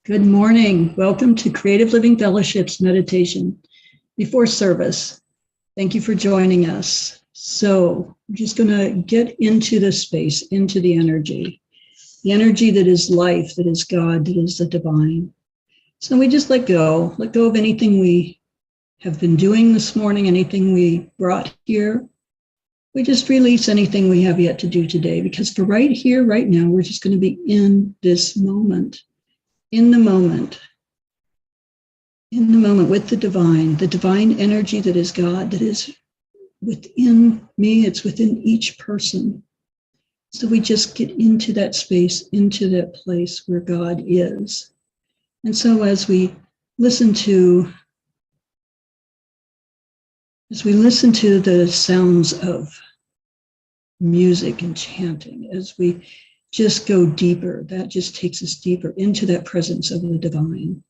Good morning. Welcome to Creative Living Fellowship's meditation before service. Thank you for joining us. So I'm just going to get into the space, into the energy that is life, that is God, that is the divine. So we just let go of anything we have been doing this morning, anything we brought here. We just release anything we have yet to do today, because for right here, right now, we're just going to be in this moment, in the moment with the divine energy that is God, that is within me, it's within each person. So we just get into that space, into that place where God is. And so as we listen to the sounds of music and chanting, as we just go deeper, that just takes us deeper into that presence of the divine.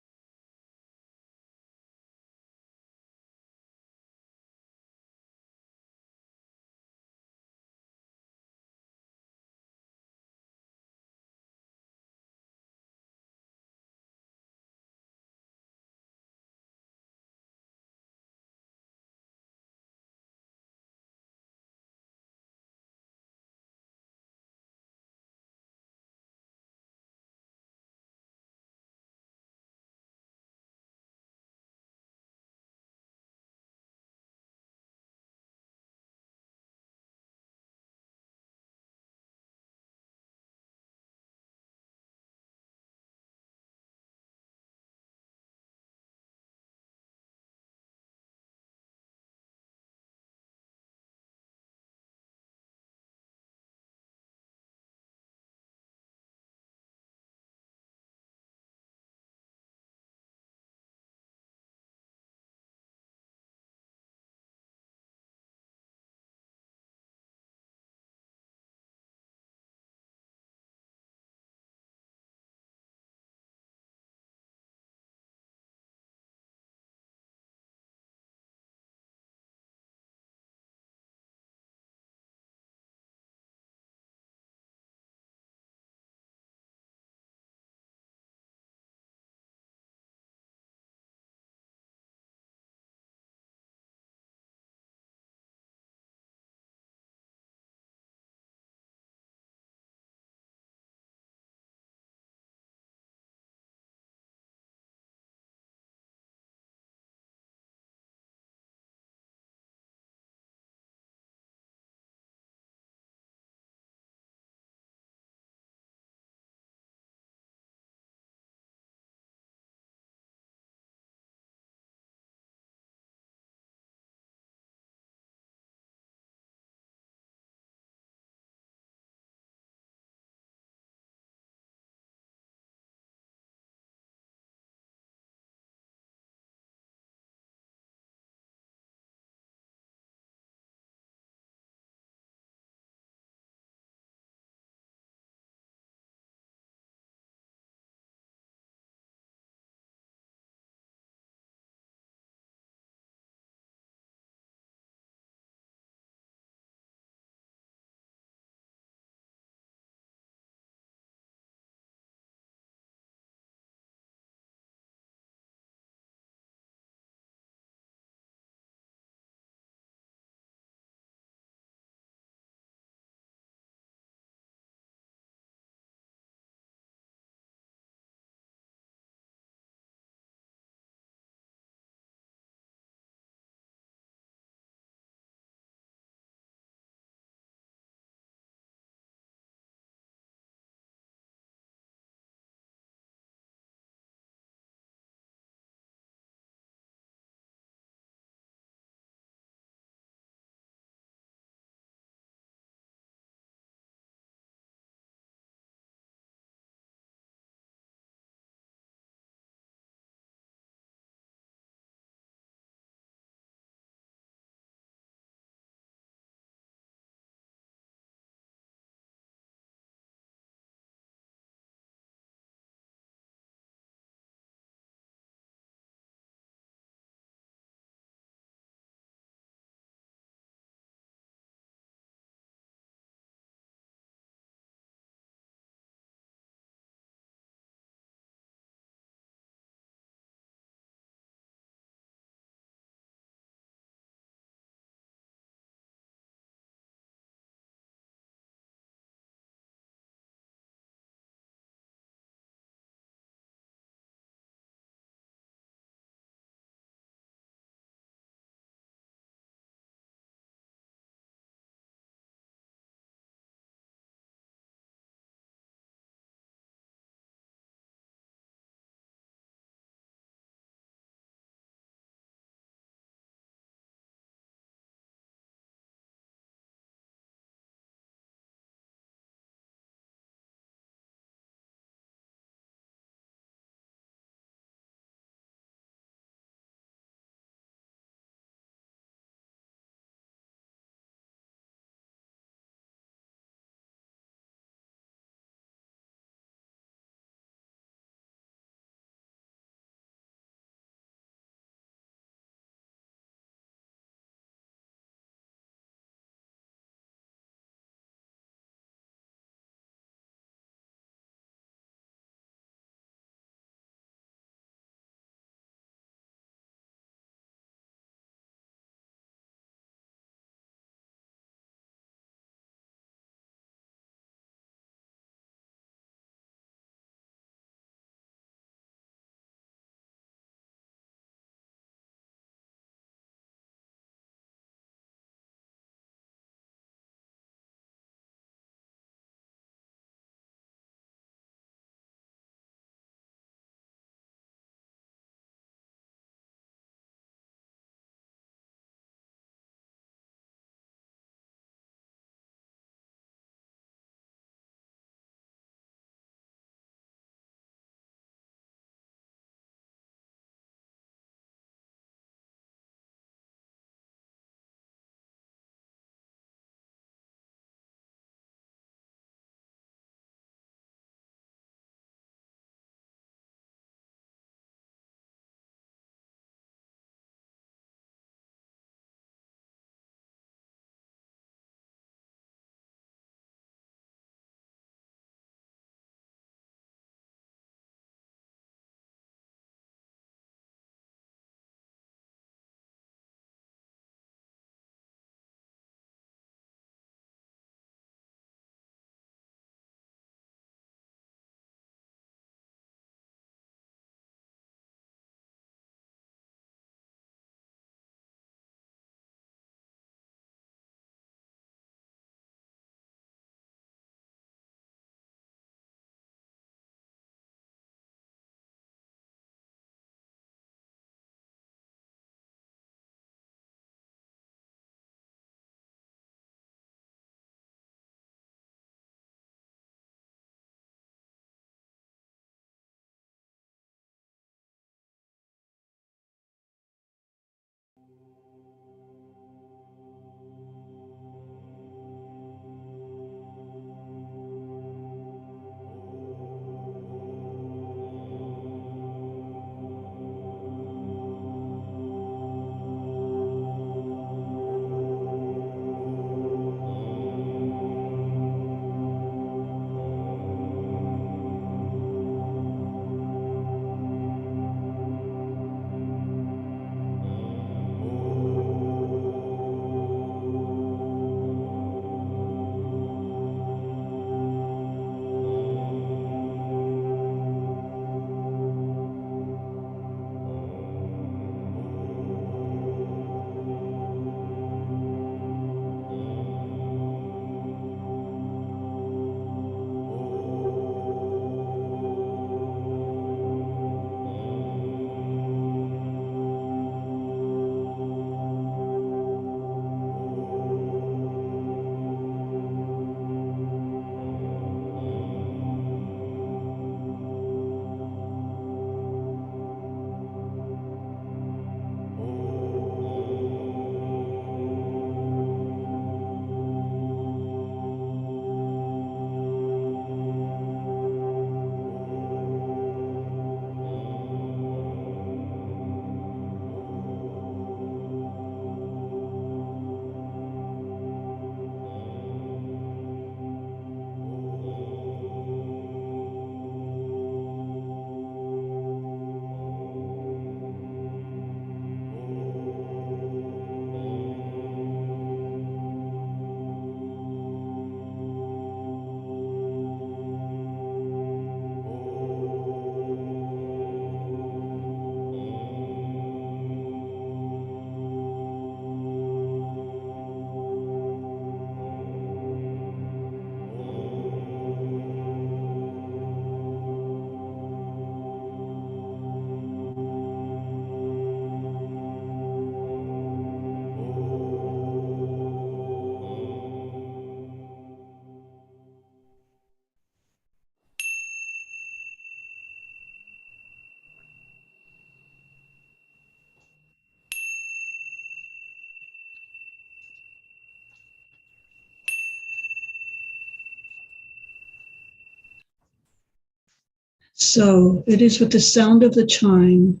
So it is with the sound of the chime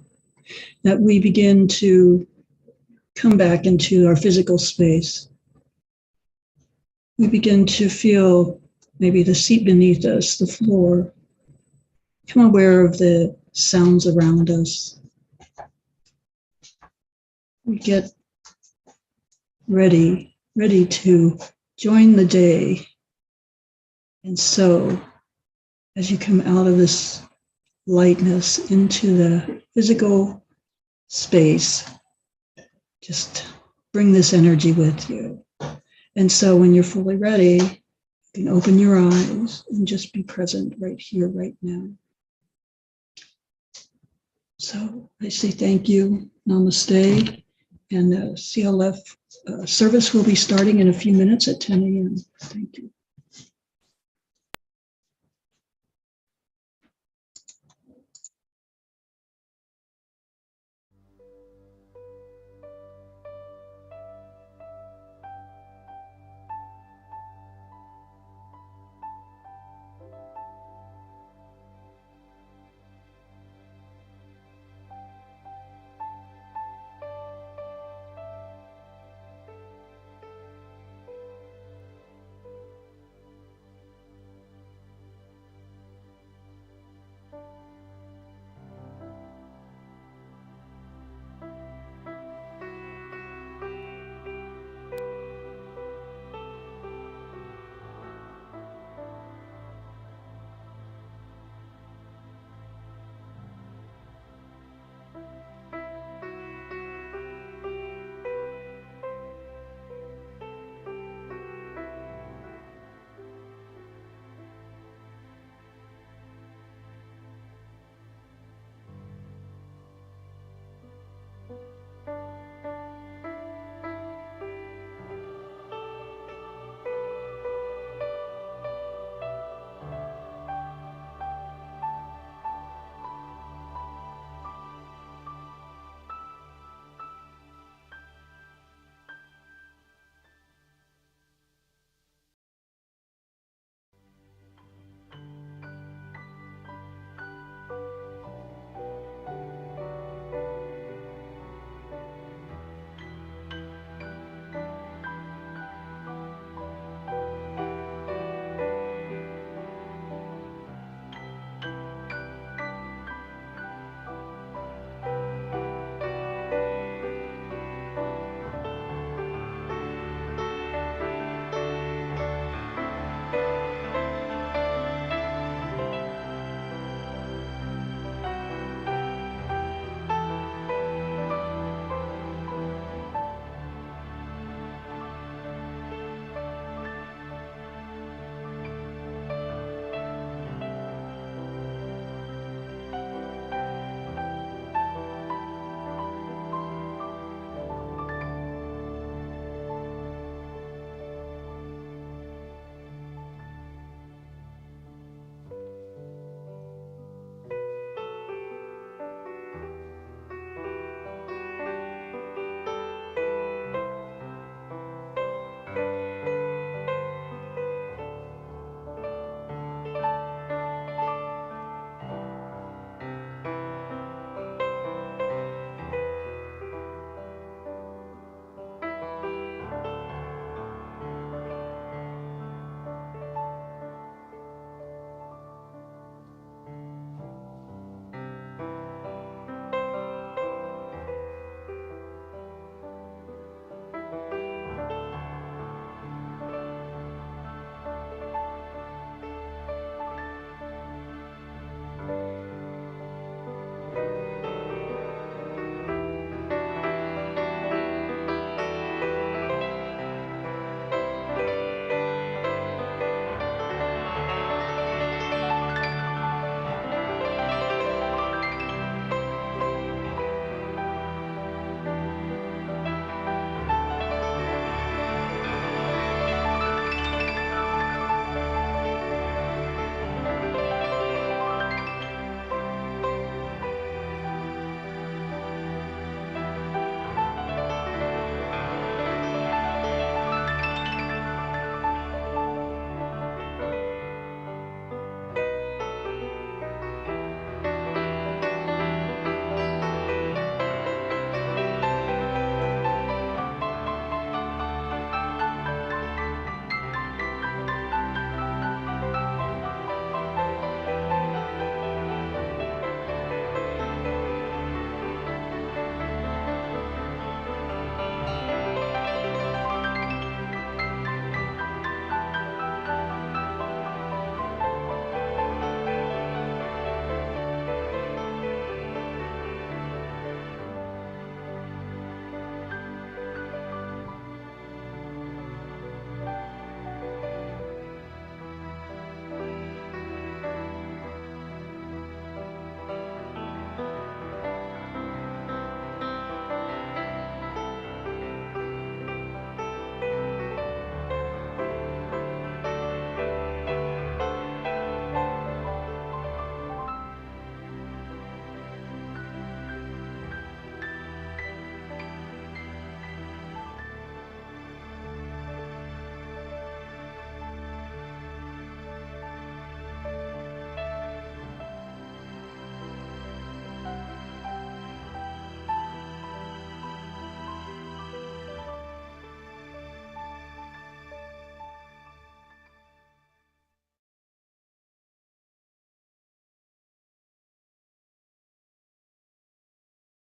that we begin to come back into our physical space. We begin to feel maybe the seat beneath us, the floor. Become aware of the sounds around us. We get ready to join the day. And so, as you come out of this lightness into the physical space, just bring this energy with you. And so when you're fully ready, you can open your eyes and just be present right here, right now. So I say thank you, namaste, and CLF service will be starting in a few minutes at 10 a.m. Thank you.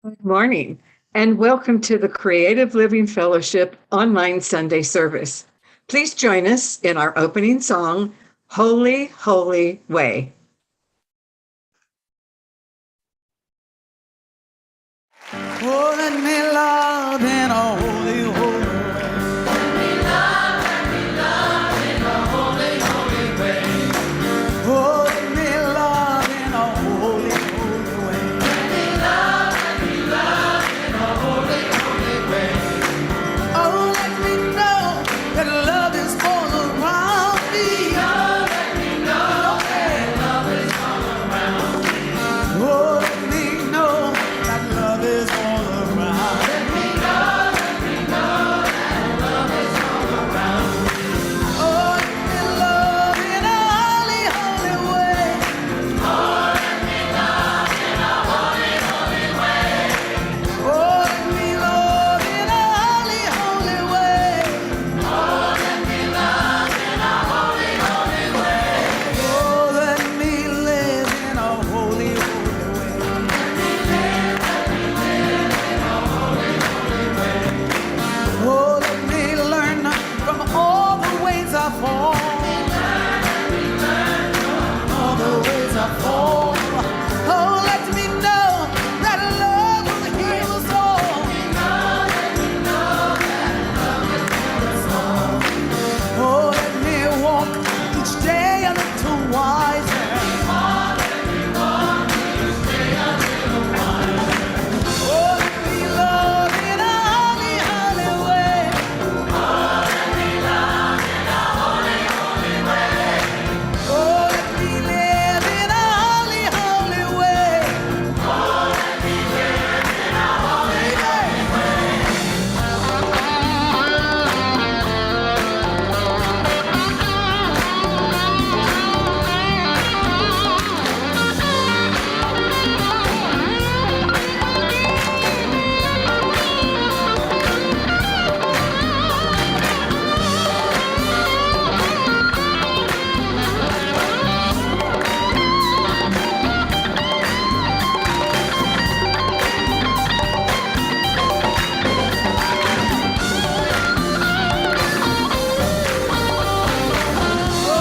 Good morning, and welcome to the Creative Living Fellowship online Sunday service. Please join us in our opening song, Holy, Holy Way. Oh, let me love in a holy, holy way. Let me love in a holy, holy way. Oh, let me love in a holy, holy way. Let me love in a holy, holy way. Oh, let me know that love is all around me. Oh, let me know that love is all around me. Oh, let me know that love is all around. Let me know that love is all around me. Oh, let me love in a holy, holy way. Oh, let me love in a holy, holy way. Oh, let me love in a holy, holy way. Oh, let me love in a holy, holy way. Oh, let me live in a holy, holy way. Oh, let me learn from all the ways I fall. All the ways I fall. Oh, let me know that love will heal us all. Oh, let me walk each day a little wiser. Oh, let me love in a holy, holy way. Oh, let me live in a holy, holy way. Oh, let me live in a holy, holy way.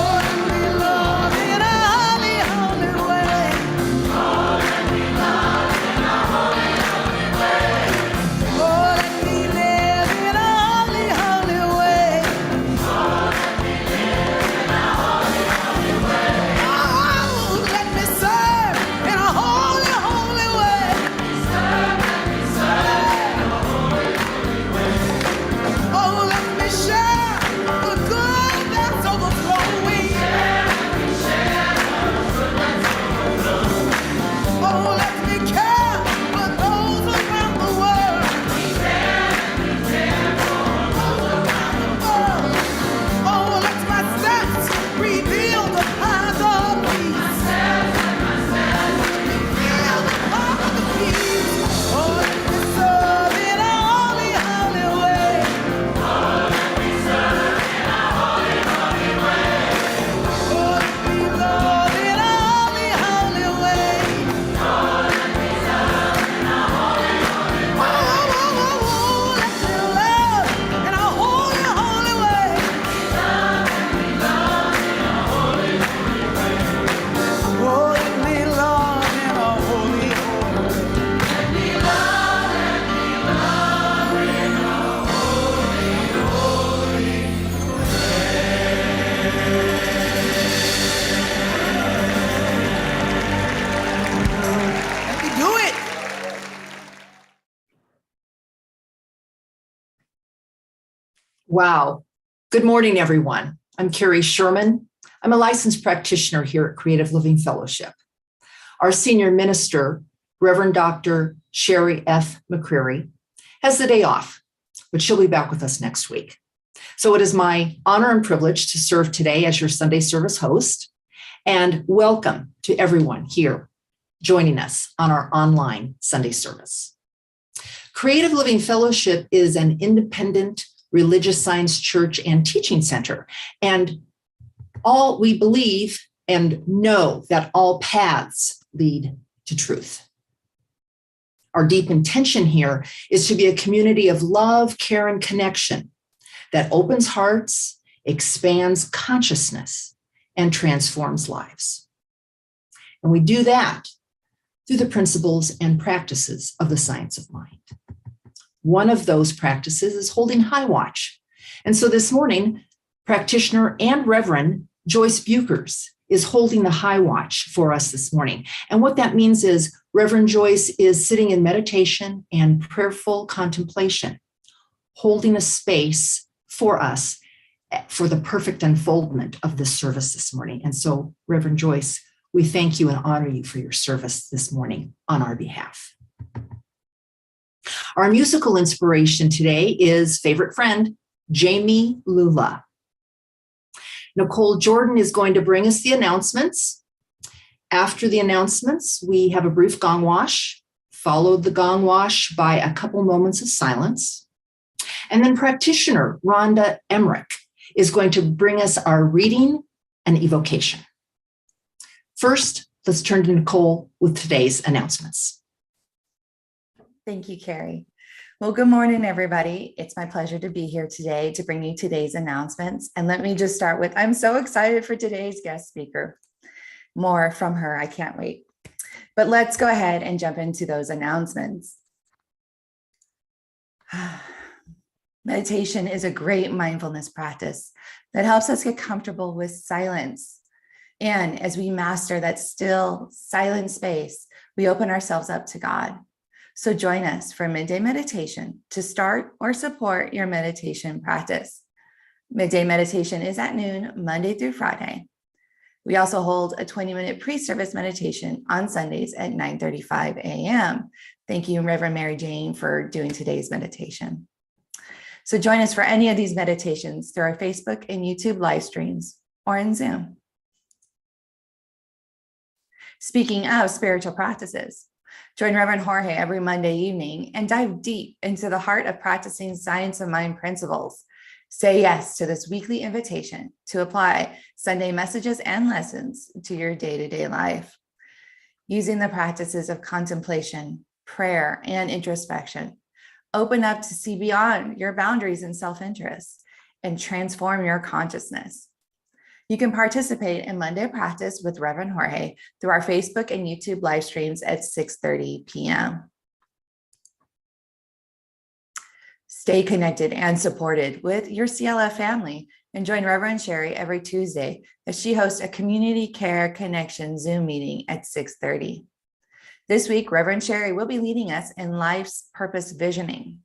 Oh, let me love in a holy, holy way. Oh, let me live in a holy, holy way. Oh, let me serve in a holy, holy way. Oh, let me share the good that's overflowing. Oh, let me care for those around the world. Oh, let my steps reveal the path of peace. Reveal the path of peace. Oh, let me serve in a holy, holy way. Oh, let me love in a holy, holy way. Oh, let me love in a holy, holy way. Oh, let me love in a holy, holy way. Let me do it. Wow. Good morning, everyone. I'm Carrie Sherman. I'm a licensed practitioner here at Creative Living Fellowship. Our senior minister, Reverend Dr. Sherry F. McCreary, has the day off, but she'll be back with us next week. So it is my honor and privilege to serve today as your Sunday service host, and welcome to everyone here joining us on our online Sunday service. Creative Living Fellowship is an independent religious science church and teaching center, and all we believe and know that all paths lead to truth. Our deep intention here is to be a community of love, care, and connection that opens hearts, expands consciousness, and transforms lives. And we do that through the principles and practices of the science of mind. One of those practices is holding high watch. And so this morning, practitioner and Reverend Joyce Buchers is holding the high watch for us this morning. And what that means is Reverend Joyce is sitting in meditation and prayerful contemplation, holding a space for us for the perfect unfoldment of this service this morning. And so, Reverend Joyce, we thank you and honor you for your service this morning on our behalf. Our musical inspiration today is favorite friend, Jami Lula. Nicole Jordan is going to bring us the announcements. After the announcements, we have a brief gong wash, followed the gong wash by a couple moments of silence. And then practitioner Rhonda Emmerich is going to bring us our reading and evocation. First, let's turn to Nicole with today's announcements. Thank you, Carrie. Well, good morning, everybody. It's my pleasure to be here today to bring you today's announcements. And let me just start with, I'm so excited for today's guest speaker. More from her, I can't wait. But let's go ahead and jump into those announcements. Meditation is a great mindfulness practice that helps us get comfortable with silence. And as we master that still, silent space, we open ourselves up to God. So join us for midday meditation to start or support your meditation practice. Midday meditation is at noon, Monday through Friday. We also hold a 20-minute pre-service meditation on Sundays at 9:35 a.m. Thank you, Reverend Mary Jane, for doing today's meditation. So join us for any of these meditations through our Facebook and YouTube live streams or in Zoom. Speaking of spiritual practices, join Reverend Jorge every Monday evening and dive deep into the heart of practicing science of mind principles. Say yes to this weekly invitation to apply Sunday messages and lessons to your day-to-day life. Using the practices of contemplation, prayer, and introspection, open up to see beyond your boundaries and self-interest and transform your consciousness. You can participate in Monday practice with Reverend Jorge through our Facebook and YouTube live streams at 6:30 p.m. Stay connected and supported with your CLF family and join Reverend Sherry every Tuesday as she hosts a Community Care Connection Zoom meeting at 6:30. This week, Reverend Sherry will be leading us in life's purpose visioning.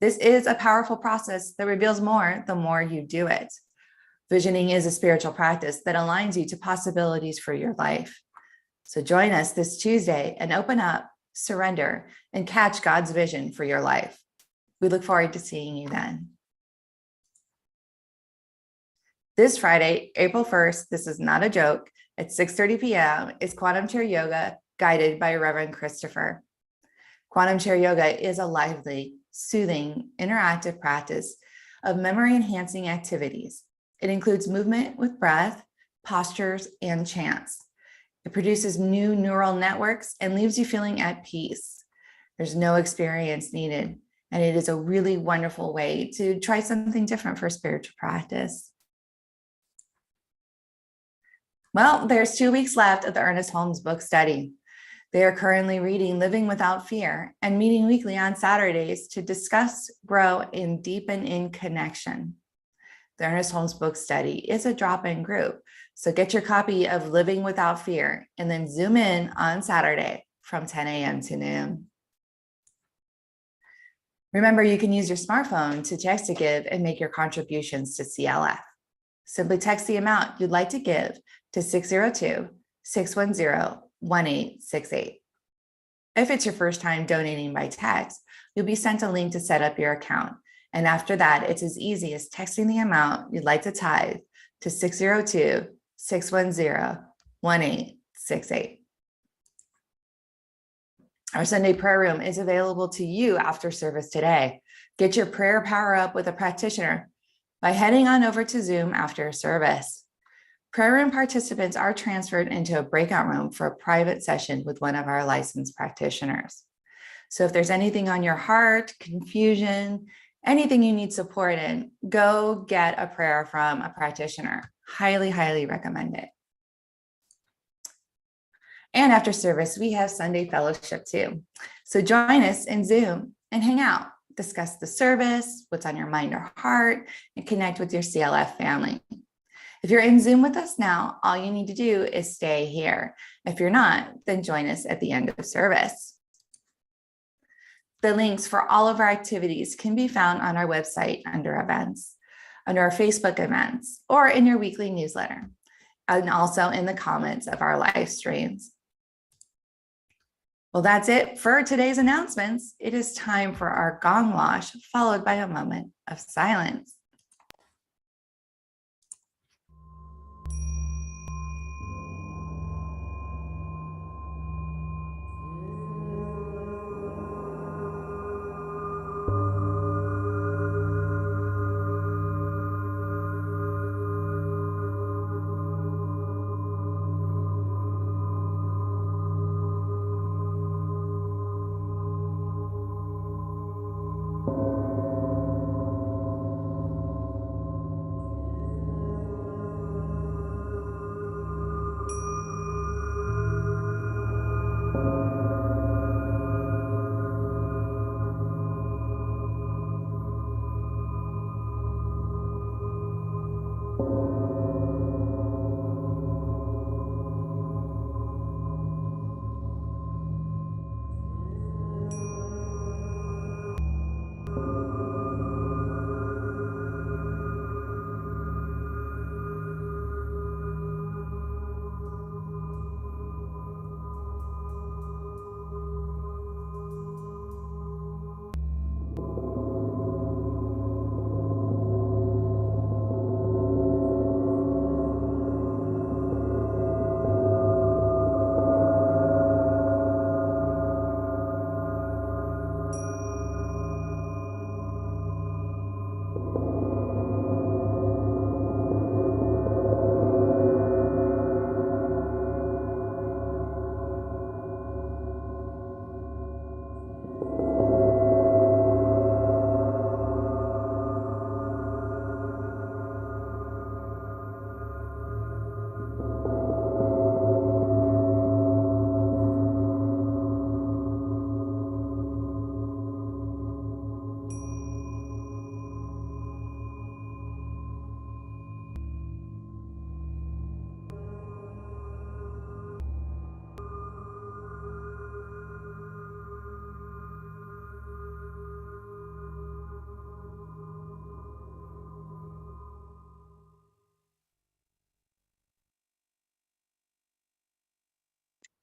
This is a powerful process that reveals more the more you do it. Visioning is a spiritual practice that aligns you to possibilities for your life. So join us this Tuesday and open up, surrender, and catch God's vision for your life. We look forward to seeing you then. This Friday, April 1st, this is not a joke, at 6:30 p.m. is Quantum Chair Yoga guided by Reverend Christopher. Quantum Chair Yoga is a lively, soothing, interactive practice of memory-enhancing activities. It includes movement with breath, postures, and chants. It produces new neural networks and leaves you feeling at peace. There's no experience needed, and it is a really wonderful way to try something different for spiritual practice. Well, there's 2 weeks left of the Ernest Holmes book study. They are currently reading Living Without Fear and meeting weekly on Saturdays to discuss, grow, and deepen in connection. The Ernest Holmes book study is a drop-in group, so get your copy of Living Without Fear and then zoom in on Saturday from 10 a.m. to noon. Remember, you can use your smartphone to text to give and make your contributions to CLF. Simply text the amount you'd like to give to 602-610-1868. If it's your first time donating by text, you'll be sent a link to set up your account. And after that, it's as easy as texting the amount you'd like to tithe to 602-610-1868. Our Sunday prayer room is available to you after service today. Get your prayer power up with a practitioner by heading on over to Zoom after service. Prayer room participants are transferred into a breakout room for a private session with one of our licensed practitioners. So if there's anything on your heart, confusion, anything you need support in, go get a prayer from a practitioner. Highly, highly recommend it. And after service, we have Sunday fellowship too. So join us in Zoom and hang out, discuss the service, what's on your mind or heart, and connect with your CLF family. If you're in Zoom with us now, all you need to do is stay here. If you're not, then join us at the end of service. The links for all of our activities can be found on our website under events, under our Facebook events, or in your weekly newsletter, and also in the comments of our live streams. Well, that's it for today's announcements. It is time for our gong wash, followed by a moment of silence.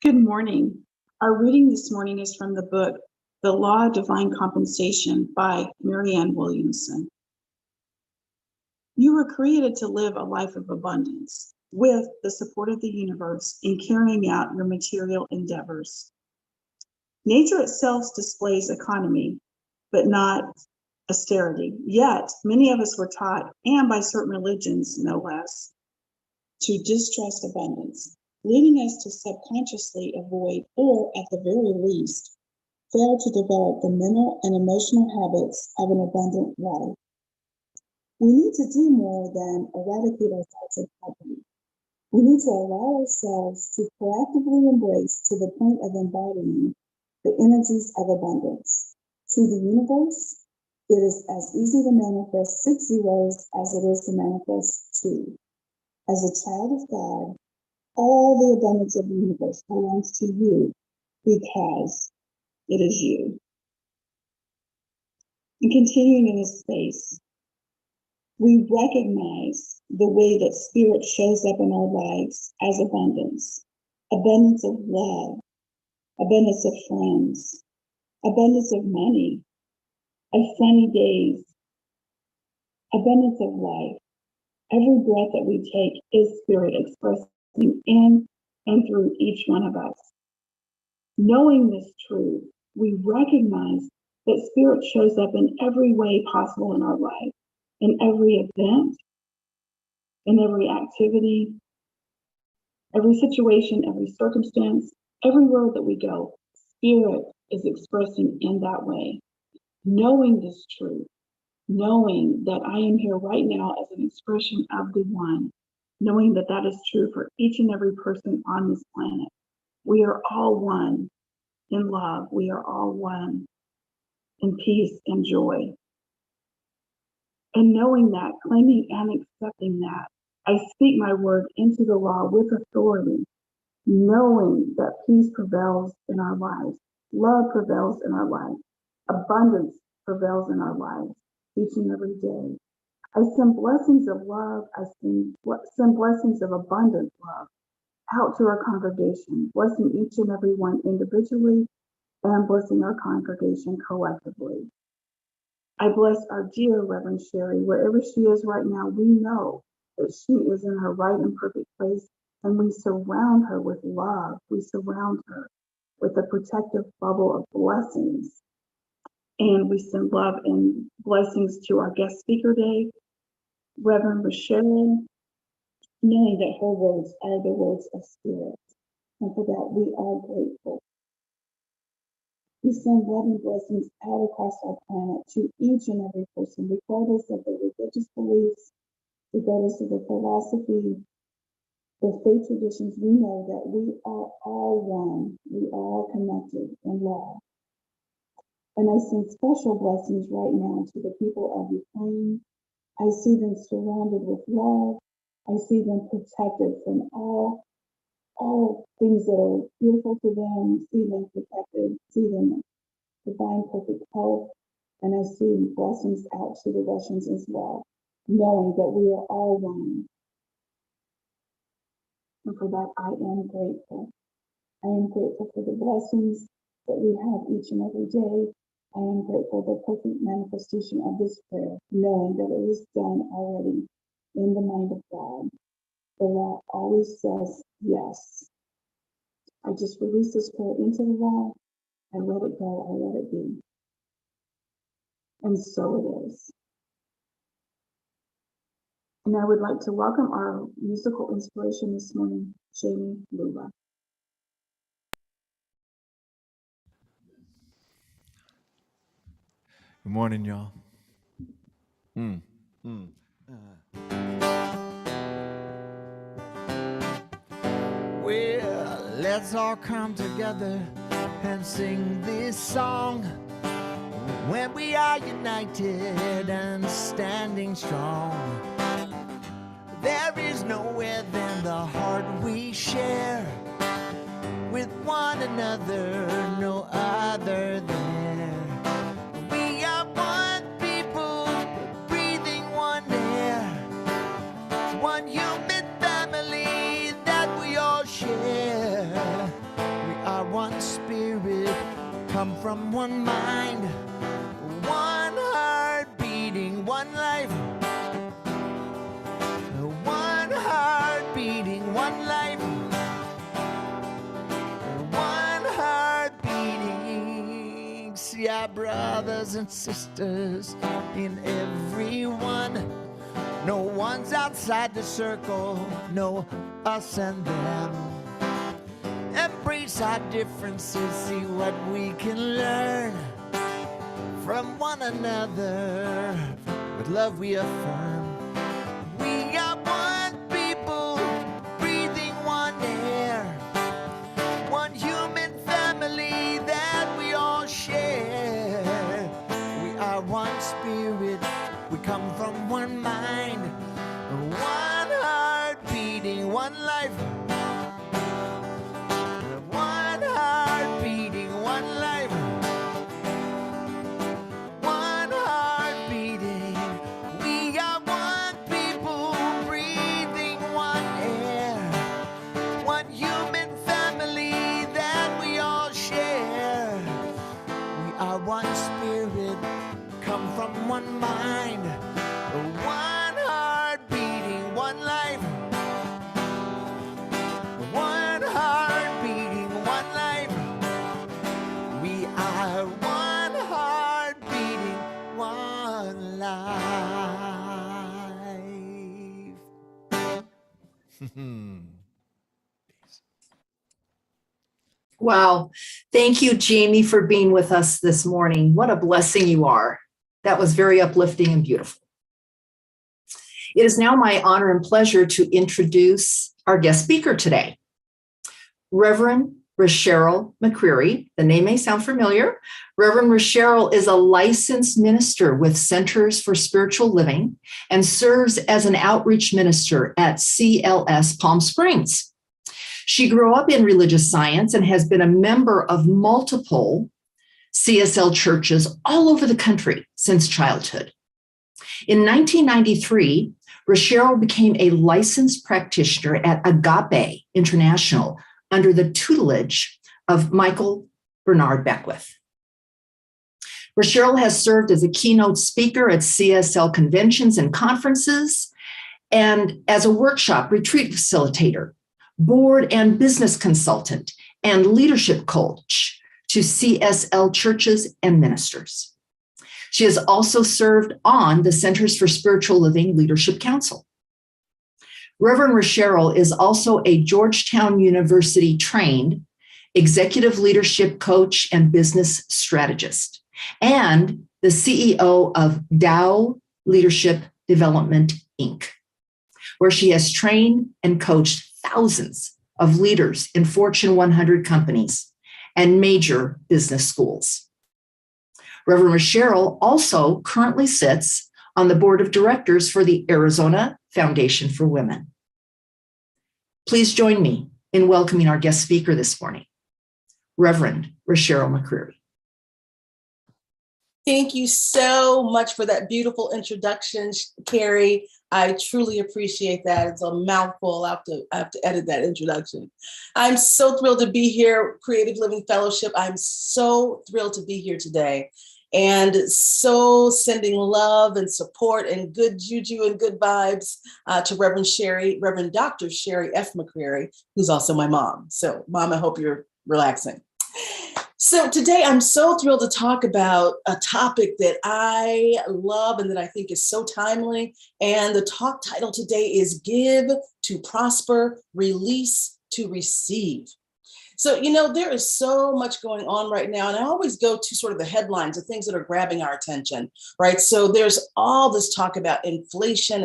Good morning. Our reading this morning is from the book, The Law of Divine Compensation by Marianne Williamson. You were created to live a life of abundance with the support of the universe in carrying out your material endeavors. Nature itself displays economy, but not austerity. Yet, many of us were taught, and by certain religions no less, to distrust abundance, leading us to subconsciously avoid, or at the very least, fail to develop the mental and emotional habits of an abundant life. We need to do more than eradicate our thoughts of poverty. We need to allow ourselves to proactively embrace to the point of embodying the energies of abundance. To the universe, it is as easy to manifest 6 zeros as it is to manifest 2. As a child of God, all the abundance of the universe belongs to you because it is you. And continuing in this space, we recognize the way that spirit shows up in our lives as abundance. Abundance of love, abundance of friends, abundance of money, of sunny days, abundance of life. Every breath that we take is spirit expressing in and through each one of us. Knowing this truth, we recognize that spirit shows up in every way possible in our life, in every event, in every activity, every situation, every circumstance, everywhere that we go. Spirit is expressing in that way. Knowing this truth, knowing that I am here right now as an expression of the one, knowing that that is true for each and every person on this planet. We are all one in love. We are all one in peace and joy. And knowing that, claiming and accepting that, I speak my word into the law with authority, knowing that peace prevails in our lives, love prevails in our lives, abundance prevails in our lives each and every day. I send blessings of love. I send blessings of abundant love out to our congregation, blessing each and every one individually and blessing our congregation collectively. I bless our dear Reverend Sherry, wherever she is right now. We know that she is in her right and perfect place, and we surround her with love. We surround her with a protective bubble of blessings. And we send love and blessings to our guest speaker today, Reverend Rasheryl, knowing that her words are the words of spirit. And for that, we are grateful. We send love and blessings out across our planet to each and every person, regardless of their religious beliefs, regardless of their philosophy, their faith traditions. We know that we are all one. We are all connected in love. And I send special blessings right now to the people of Ukraine. I see them surrounded with love. I see them protected from all things that are beautiful to them, see them protected, see them divine perfect health, and I see blessings out to the Russians as well, knowing that we are all one. And for that, I am grateful. I am grateful for the blessings that we have each and every day. I am grateful for the perfect manifestation of this prayer, knowing that it is done already in the mind of God. The law always says yes. I just release this prayer into the law. I let it go. I let it be. And so it is. And I would like to welcome our musical inspiration this morning, Jami Lula. Good morning, y'all. Well, let's all come together and sing this song. When we are united and standing strong, there is nowhere than the heart we share with one another, no other there. We are one people, breathing one air, one human family that we all share. We are one spirit, come from one mind, one heart beating, one life. One heart beating, one life. One heart beating. See our brothers and sisters in everyone. No one's outside the circle, no us and them. Embrace our differences, see what we can learn from one another. With love we affirm. We are one people, breathing one air, one human family that we all share. We are one spirit, we come from one mind, one heart beating, one life. One heart beating, one life. One heart beating. We are one people, breathing one air, one human family that we all share. We are one spirit, come from one mind, one heart beating, one life. One heart beating, one life. We are one heart beating, one life. Wow. Thank you, Jamie, for being with us this morning. What a blessing you are. That was very uplifting and beautiful. It is now my honor and pleasure to introduce our guest speaker today, Reverend Rasheryl McCreary. The name may sound familiar. Reverend Rasheryl is a licensed minister with Centers for Spiritual Living and serves as an outreach minister at CLS Palm Springs. She grew up in religious science and has been a member of multiple CSL churches all over the country since childhood. In 1993, Rasheryl became a licensed practitioner at Agape International under the tutelage of Michael Bernard Beckwith. Rasheryl has served as a keynote speaker at CSL conventions and conferences and as a workshop retreat facilitator, board and business consultant, and leadership coach to CSL churches and ministers. She has also served on the Centers for Spiritual Living Leadership Council. Reverend Rasheryl is also a Georgetown University trained executive leadership coach and business strategist, and the CEO of Dow Leadership Development, Inc., where she has trained and coached thousands of leaders in Fortune 100 companies and major business schools. Reverend Rasheryl also currently sits on the board of directors for the Arizona Foundation for Women. Please join me in welcoming our guest speaker this morning, Reverend Rasheryl McCreary. Thank you so much for that beautiful introduction, Carrie. I truly appreciate that. It's a mouthful. I have to edit that introduction. I'm so thrilled to be here, Creative Living Fellowship. I'm so thrilled to be here today. And so sending love and support and good juju and good vibes to Reverend Dr. Sherry F. McCreary, who's also my mom. So Mom, I hope you're relaxing. So today I'm so thrilled to talk about a topic that I love and that I think is so timely. And the talk title today is Give to Prosper, Release to Receive. So, there is so much going on right now, and I always go to sort of the headlines of things that are grabbing our attention, right? So there's all this talk about inflation.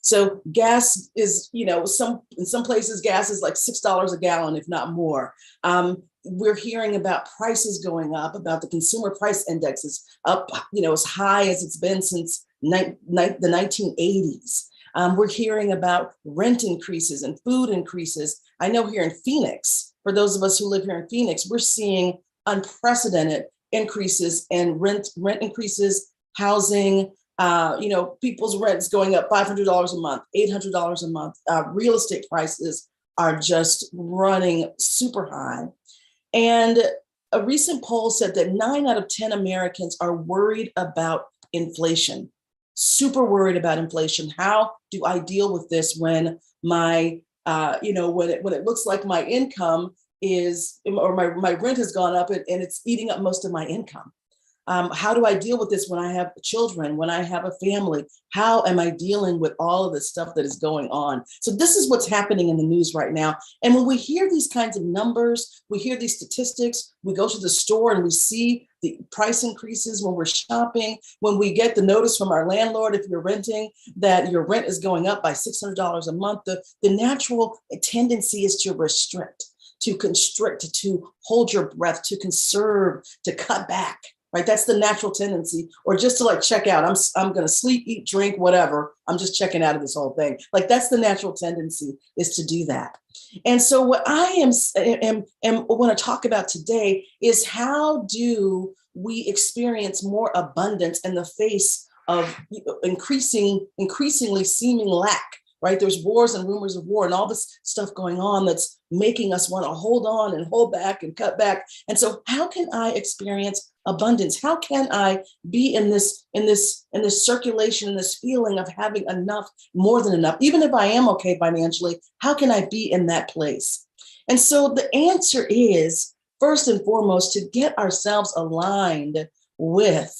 So gas is, in some places, gas is like $6 a gallon, if not more. We're hearing about prices going up, about the consumer price index is up, as high as it's been since the 1980s. We're hearing about rent increases and food increases. I know here in Phoenix, for those of us who live here in Phoenix, we're seeing unprecedented increases in rent increases, housing, people's rents going up $500 a month, $800 a month. Real estate prices are just running super high. And a recent poll said that 9 out of 10 Americans are worried about inflation. Super worried about inflation. How do I deal with this when my, when it looks like my income is, or my rent has gone up and it's eating up most of my income? How do I deal with this when I have children, when I have a family? How am I dealing with all of the stuff that is going on? So this is what's happening in the news right now. And when we hear these kinds of numbers, we hear these statistics, we go to the store and we see the price increases when we're shopping, when we get the notice from our landlord, if you're renting, that your rent is going up by $600 a month, the natural tendency is to restrict, to constrict, to hold your breath, to conserve, to cut back. Right, that's the natural tendency, or just to check out. I'm going to sleep, eat, drink, whatever. I'm just checking out of this whole thing. That's the natural tendency, is to do that. And so what I am want to talk about today is how do we experience more abundance in the face of increasingly seeming lack. Right? There's wars and rumors of war and all this stuff going on that's making us want to hold on and hold back and cut back. And so how can I experience abundance? How can I be in this circulation, in this feeling of having enough, more than enough? Even if I am okay financially, how can I be in that place? And so the answer is, first and foremost, to get ourselves aligned with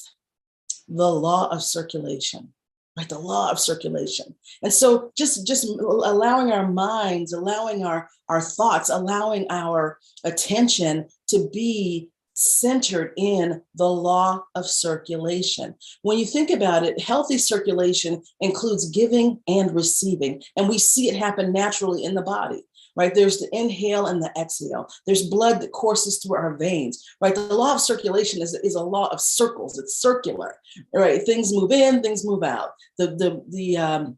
the law of circulation. right? The law of circulation. And so just allowing our minds, allowing our thoughts, allowing our attention to be centered in the law of circulation. When you think about it, healthy circulation includes giving and receiving, and we see it happen naturally in the body. Right? There's the inhale and the exhale. There's blood that courses through our veins, right? The law of circulation is a law of circles. It's circular, right? Things move in, things move out. In the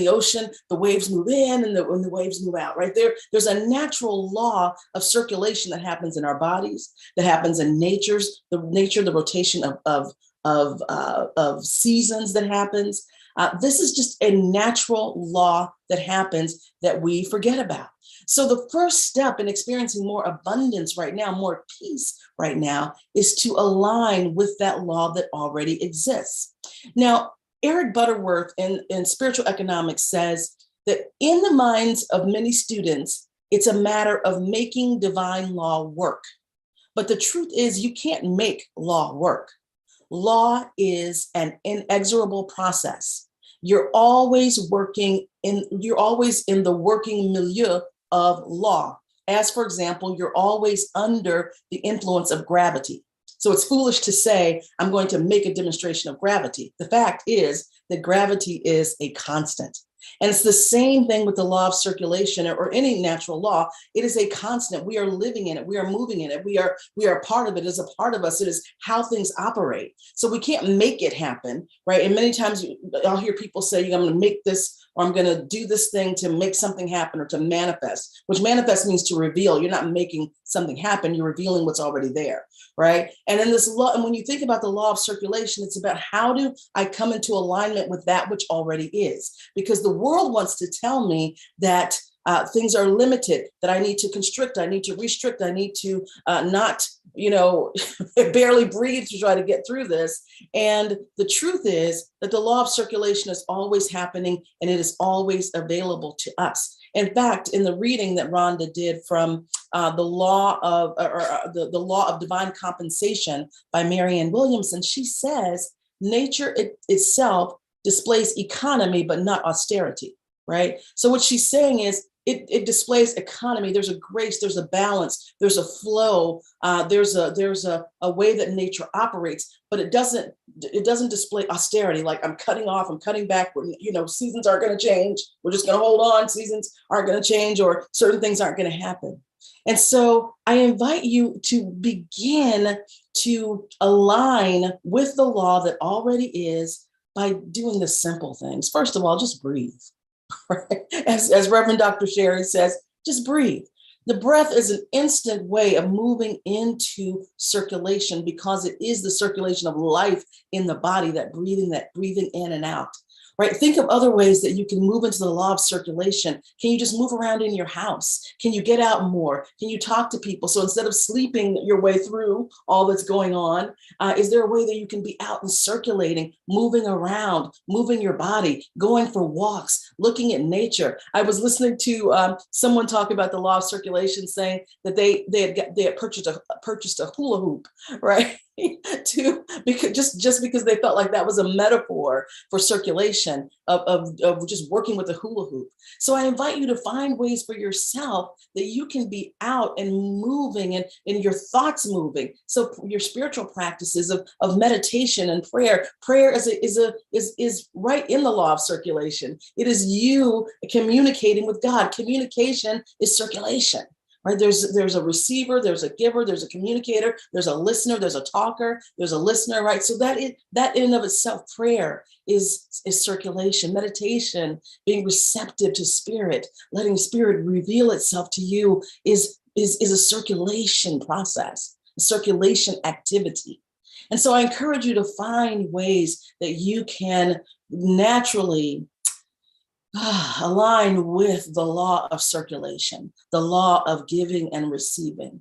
ocean, the waves move in and the waves move out, right? There's a natural law of circulation that happens in our bodies, that happens in the rotation of seasons that happens. This is just a natural law that happens that we forget about. So the first step in experiencing more abundance right now, more peace right now, is to align with that law that already exists. Now, Eric Butterworth in Spiritual Economics says that in the minds of many students, it's a matter of making divine law work. But the truth is, you can't make law work. Law is an inexorable process. You're always in the working milieu of law. As for example, you're always under the influence of gravity. So it's foolish to say, I'm going to make a demonstration of gravity. The fact is that gravity is a constant. And it's the same thing with the law of circulation or any natural law. It is a constant. We are living in it. We are moving in it. We are a part of it. It is a part of us. It is how things operate. So we can't make it happen, right? And many times I'll hear people say, I'm going to make this, or I'm going to do this thing to make something happen or to manifest, which manifest means to reveal. You're not making something happen. You're revealing what's already there, right? And in this law, and when you think about the law of circulation, it's about how do I come into alignment with that which already is? Because the world wants to tell me that things are limited, that I need to constrict, I need to restrict, I need to not, barely breathe to try to get through this. And the truth is that the law of circulation is always happening and it is always available to us. In fact, in the reading that Rhonda did from the law of divine compensation by Marianne Williamson, she says nature itself displays economy, but not austerity, right? So what she's saying is it displays economy. There's a grace, there's a balance, there's a flow, there's a way that nature operates, but it doesn't display austerity. Like I'm cutting off, I'm cutting back. Seasons aren't going to change. We're just going to hold on. Seasons aren't going to change, or certain things aren't going to happen. And so I invite you to begin to align with the law that already is by doing the simple things. First of all, just breathe. Right? As Reverend Dr. Sherry says, just breathe. The breath is an instant way of moving into circulation because it is the circulation of life in the body, that breathing in and out. Right? Think of other ways that you can move into the law of circulation. Can you just move around in your house? Can you get out more? Can you talk to people? So instead of sleeping your way through all that's going on, is there a way that you can be out and circulating, moving around, moving your body, going for walks, looking at nature? I was listening to someone talk about the law of circulation, saying that they had purchased a hula hoop, right? Because they felt like that was a metaphor for circulation of just working with a hula hoop. So I invite you to find ways for yourself that you can be out and moving and your thoughts moving. So your spiritual practices of meditation and prayer is right in the law of circulation. It is you communicating with God. Communication is circulation. Right? There's a receiver, there's a giver, there's a communicator, there's a listener, there's a talker, there's a listener, right? So that in and of itself, prayer is circulation, meditation, being receptive to spirit, letting spirit reveal itself to you is a circulation process, a circulation activity. And so I encourage you to find ways that you can naturally align with the law of circulation, the law of giving and receiving,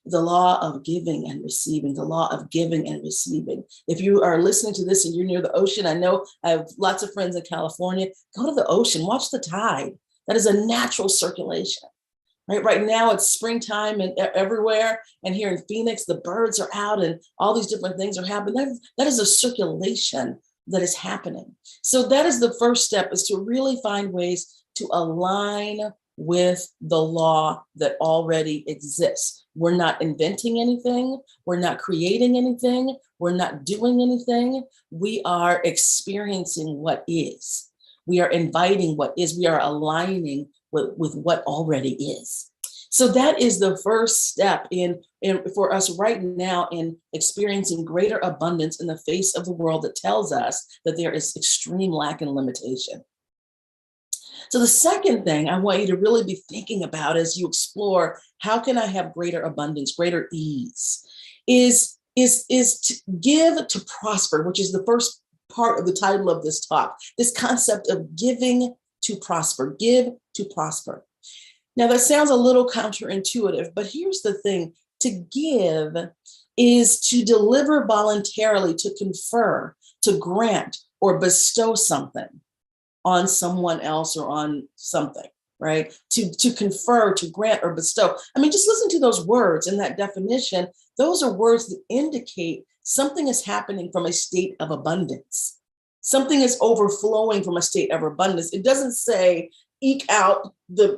the law of giving and receiving, the law of giving and receiving. If you are listening to this and you're near the ocean, I know I have lots of friends in California, go to the ocean, watch the tide. That is a natural circulation. Right now it's springtime and everywhere, and here in Phoenix, the birds are out and all these different things are happening. That is a circulation that is happening. So that is the first step, is to really find ways to align with the law that already exists. We're not inventing anything. We're not creating anything. We're not doing anything. We are experiencing what is. We are inviting what is. We are aligning with what already is. So that is the first step in for us right now in experiencing greater abundance in the face of the world that tells us that there is extreme lack and limitation. So the second thing I want you to really be thinking about as you explore, how can I have greater abundance, greater ease, is to give to prosper, which is the first part of the title of this talk, this concept of giving to prosper, give to prosper. Now that sounds a little counterintuitive, but here's the thing: to give is to deliver voluntarily, to confer, to grant, or bestow something on someone else or on something, right? To confer, to grant, or bestow. I mean, just listen to those words in that definition. Those are words that indicate something is happening from a state of abundance. Something is overflowing from a state of abundance. It doesn't say eke out the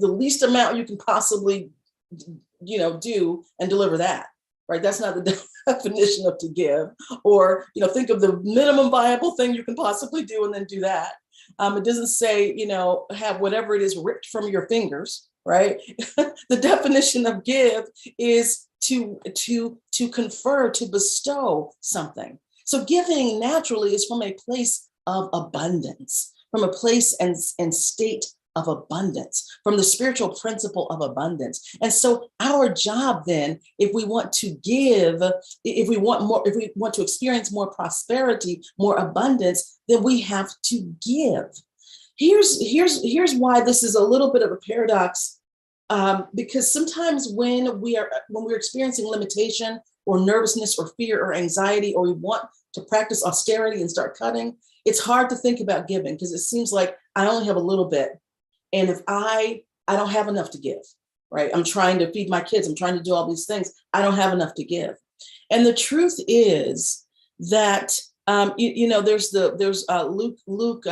least amount you can possibly, do and deliver that, right? That's not the definition of to give. Or, think of the minimum viable thing you can possibly do and then do that. It doesn't say, have whatever it is ripped from your fingers, right? The definition of give is to confer, to bestow something. So giving naturally is from a place of abundance, from a place and state of abundance, from the spiritual principle of abundance. And so our job then, if we want to give, if we want to experience more prosperity, more abundance, then we have to give. Here's why this is a little bit of a paradox, because sometimes when we're experiencing limitation or nervousness or fear or anxiety, or we want to practice austerity and start cutting, it's hard to think about giving because it seems like I only have a little bit. And if I don't have enough to give, right? I'm trying to feed my kids. I'm trying to do all these things. I don't have enough to give. And the truth is that, there's Luke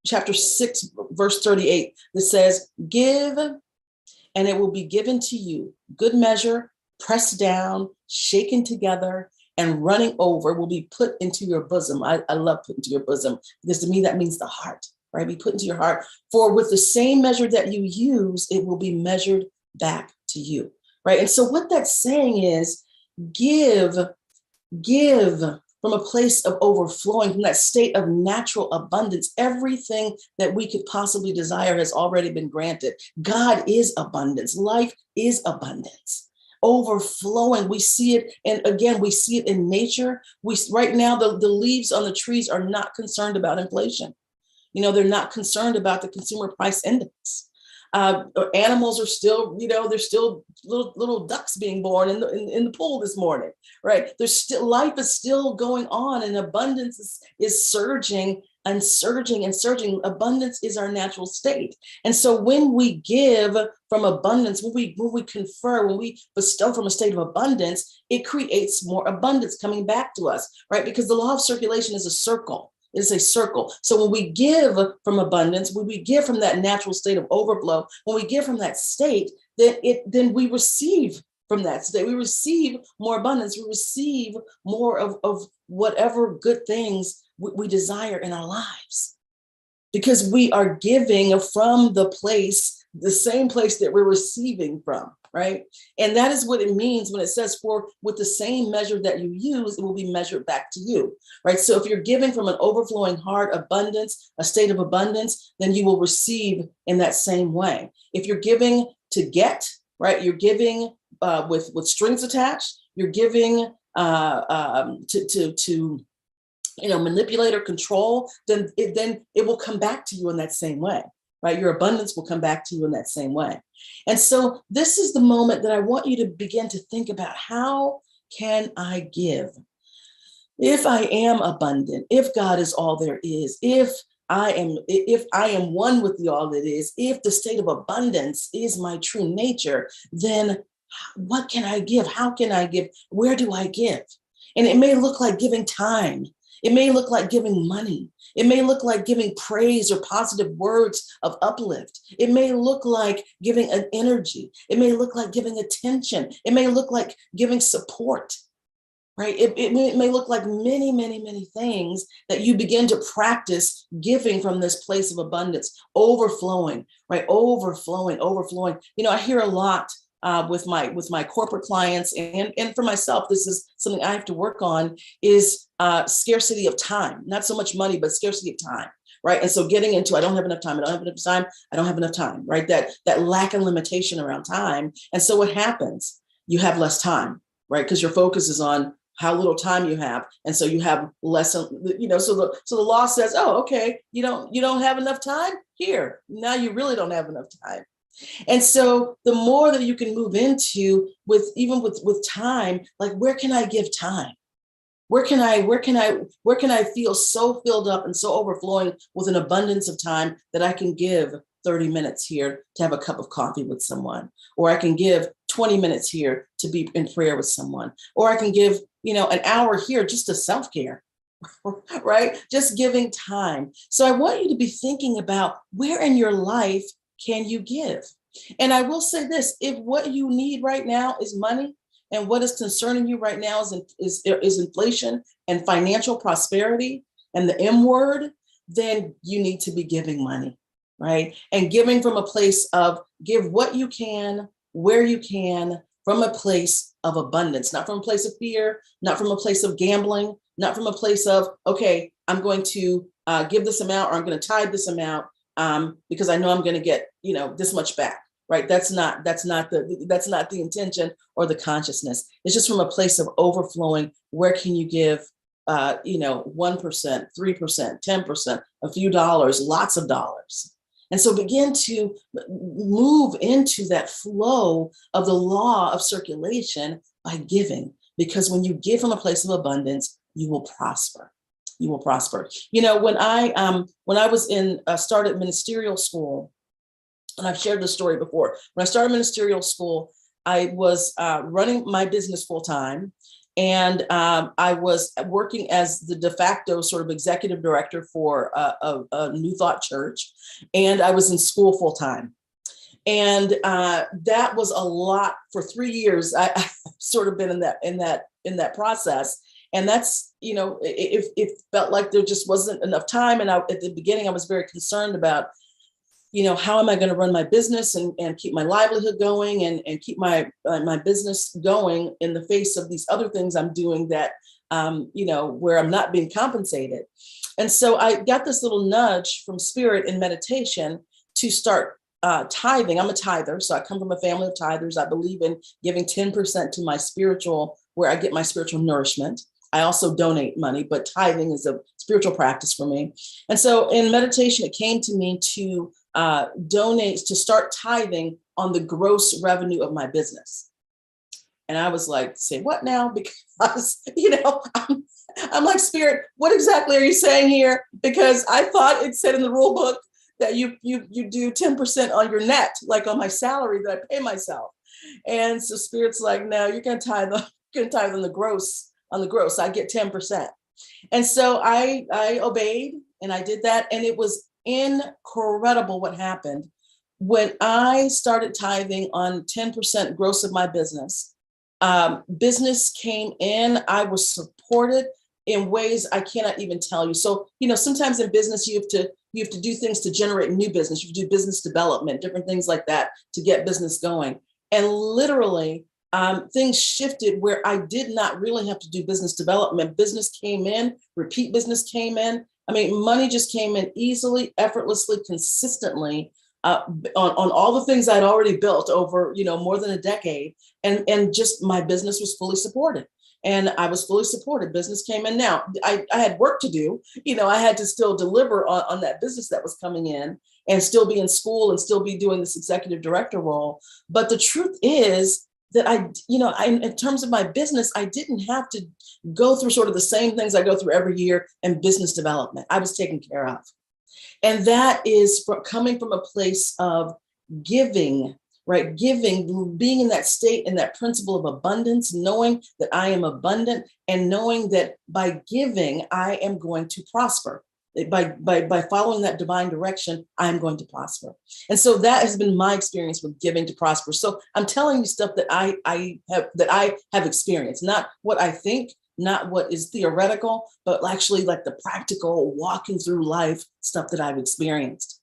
chapter 6, verse 38 that says, give and it will be given to you. Good measure, pressed down, shaken together, and running over will be put into your bosom. I love put into your bosom because to me that means the heart. Right? Be put into your heart. For with the same measure that you use, it will be measured back to you. Right? And so what that's saying is give from a place of overflowing, from that state of natural abundance. Everything that we could possibly desire has already been granted. God is abundance. Life is abundance. Overflowing. We see it, and again, we see it in nature. Right now, the leaves on the trees are not concerned about inflation. They're not concerned about the consumer price index. Animals are still, there's still little ducks being born in the pool this morning, right? There's still, life is still going on, and abundance is surging and surging and surging. Abundance is our natural state. And so when we give from abundance, when we confer, when we bestow from a state of abundance, it creates more abundance coming back to us, right? Because the law of circulation is a circle. It's a circle. So when we give from abundance, when we give from that natural state of overflow, when we give from that state, then we receive from that state. We receive more abundance. We receive more of whatever good things we desire in our lives, because we are giving from the same place that we're receiving from, right? And that is what it means when it says, for with the same measure that you use, it will be measured back to you, right? So if you're giving from an overflowing heart, abundance, a state of abundance, then you will receive in that same way. If you're giving to get, right, you're giving with strings attached, you're giving to manipulate or control, then it will come back to you in that same way. Right? Your abundance will come back to you in that same way. And so this is the moment that I want you to begin to think about, how can I give? If I am abundant, if God is all there is, if I am one with the all that is, if the state of abundance is my true nature, then what can I give? How can I give? Where do I give? And it may look like giving time. It may look like giving money. It may look like giving praise or positive words of uplift. It may look like giving an energy. It may look like giving attention. It may look like giving support, right? It may look like many, many, many things that you begin to practice giving from this place of abundance, overflowing, right? Overflowing, overflowing. I hear a lot with my corporate clients and for myself, this is something I have to work on, is scarcity of time, not so much money, but scarcity of time, right? And so getting into, I don't have enough time, I don't have enough time, I don't have enough time, right? That lack of limitation around time. And so what happens? You have less time, right? Because your focus is on how little time you have. And so you have less, so the law says, oh, okay, you don't have enough time here. Now you really don't have enough time. And so the more that you can move into with time, like, where can I give time? Where can I feel so filled up and so overflowing with an abundance of time that I can give 30 minutes here to have a cup of coffee with someone, or I can give 20 minutes here to be in prayer with someone, or I can give, an hour here just to self-care, right? Just giving time. So I want you to be thinking about, where in your life can you give? And I will say this, if what you need right now is money, and what is concerning you right now is inflation and financial prosperity and the M word, then you need to be giving money, right? And giving from a place of give what you can, where you can, from a place of abundance, not from a place of fear, not from a place of gambling, not from a place of, okay, I'm going to give this amount, or I'm going to tithe this amount because I know I'm going to get, this much back. Right. That's not the intention or the consciousness. It's just from a place of overflowing. Where can you give, 1%, 3%, 10%, a few dollars, lots of dollars. And so begin to move into that flow of the law of circulation by giving, because when you give from a place of abundance, you will prosper. You will prosper. When I was started ministerial school, and I've shared this story before. When I started ministerial school, I was running my business full time, and I was working as the de facto sort of executive director for a New Thought church, and I was in school full time. And that was a lot for 3 years. I've sort of been in that process. And that's, it felt like there just wasn't enough time. And at the beginning, I was very concerned about, how am I going to run my business and keep my livelihood going and keep my business going in the face of these other things I'm doing that, where I'm not being compensated. And so I got this little nudge from Spirit in meditation to start tithing. I'm a tither, so I come from a family of tithers. I believe in giving 10% to my spiritual, where I get my spiritual nourishment. I also donate money, but tithing is a spiritual practice for me. And so in meditation, it came to me to to start tithing on the gross revenue of my business. And I was like, say what now? Because, I'm like, Spirit, what exactly are you saying here? Because I thought it said in the rule book that you do 10% on your net, like on my salary that I pay myself. And so Spirit's like, no, you're going to tithe on the gross. On the gross, I get 10%. And so I obeyed, and I did that. And it was incredible what happened when I started tithing on 10% gross of my business. Business came in. I was supported in ways I cannot even tell you. So, sometimes in business, you have to do things to generate new business. You do business development, different things like that to get business going. And literally, things shifted where I did not really have to do business development. Business came in, repeat business came in. I mean, money just came in easily, effortlessly, consistently on all the things I'd already built over, more than a decade. And just my business was fully supported. And I was fully supported. Business came in. Now, I had work to do. I had to still deliver on that business that was coming in and still be in school and still be doing this executive director role. But the truth is that in terms of my business, I didn't have to go through sort of the same things I go through every year in business development. I was taken care of. And that is coming from a place of giving right? Giving, being in that state, in that principle of abundance, knowing that I am abundant and knowing that by giving, I am going to prosper. By following that divine direction, I'm going to prosper. And so that has been my experience with giving to prosper. So I'm telling you stuff that I have experienced, not what I think, not what is theoretical, but actually like the practical walking through life stuff that I've experienced.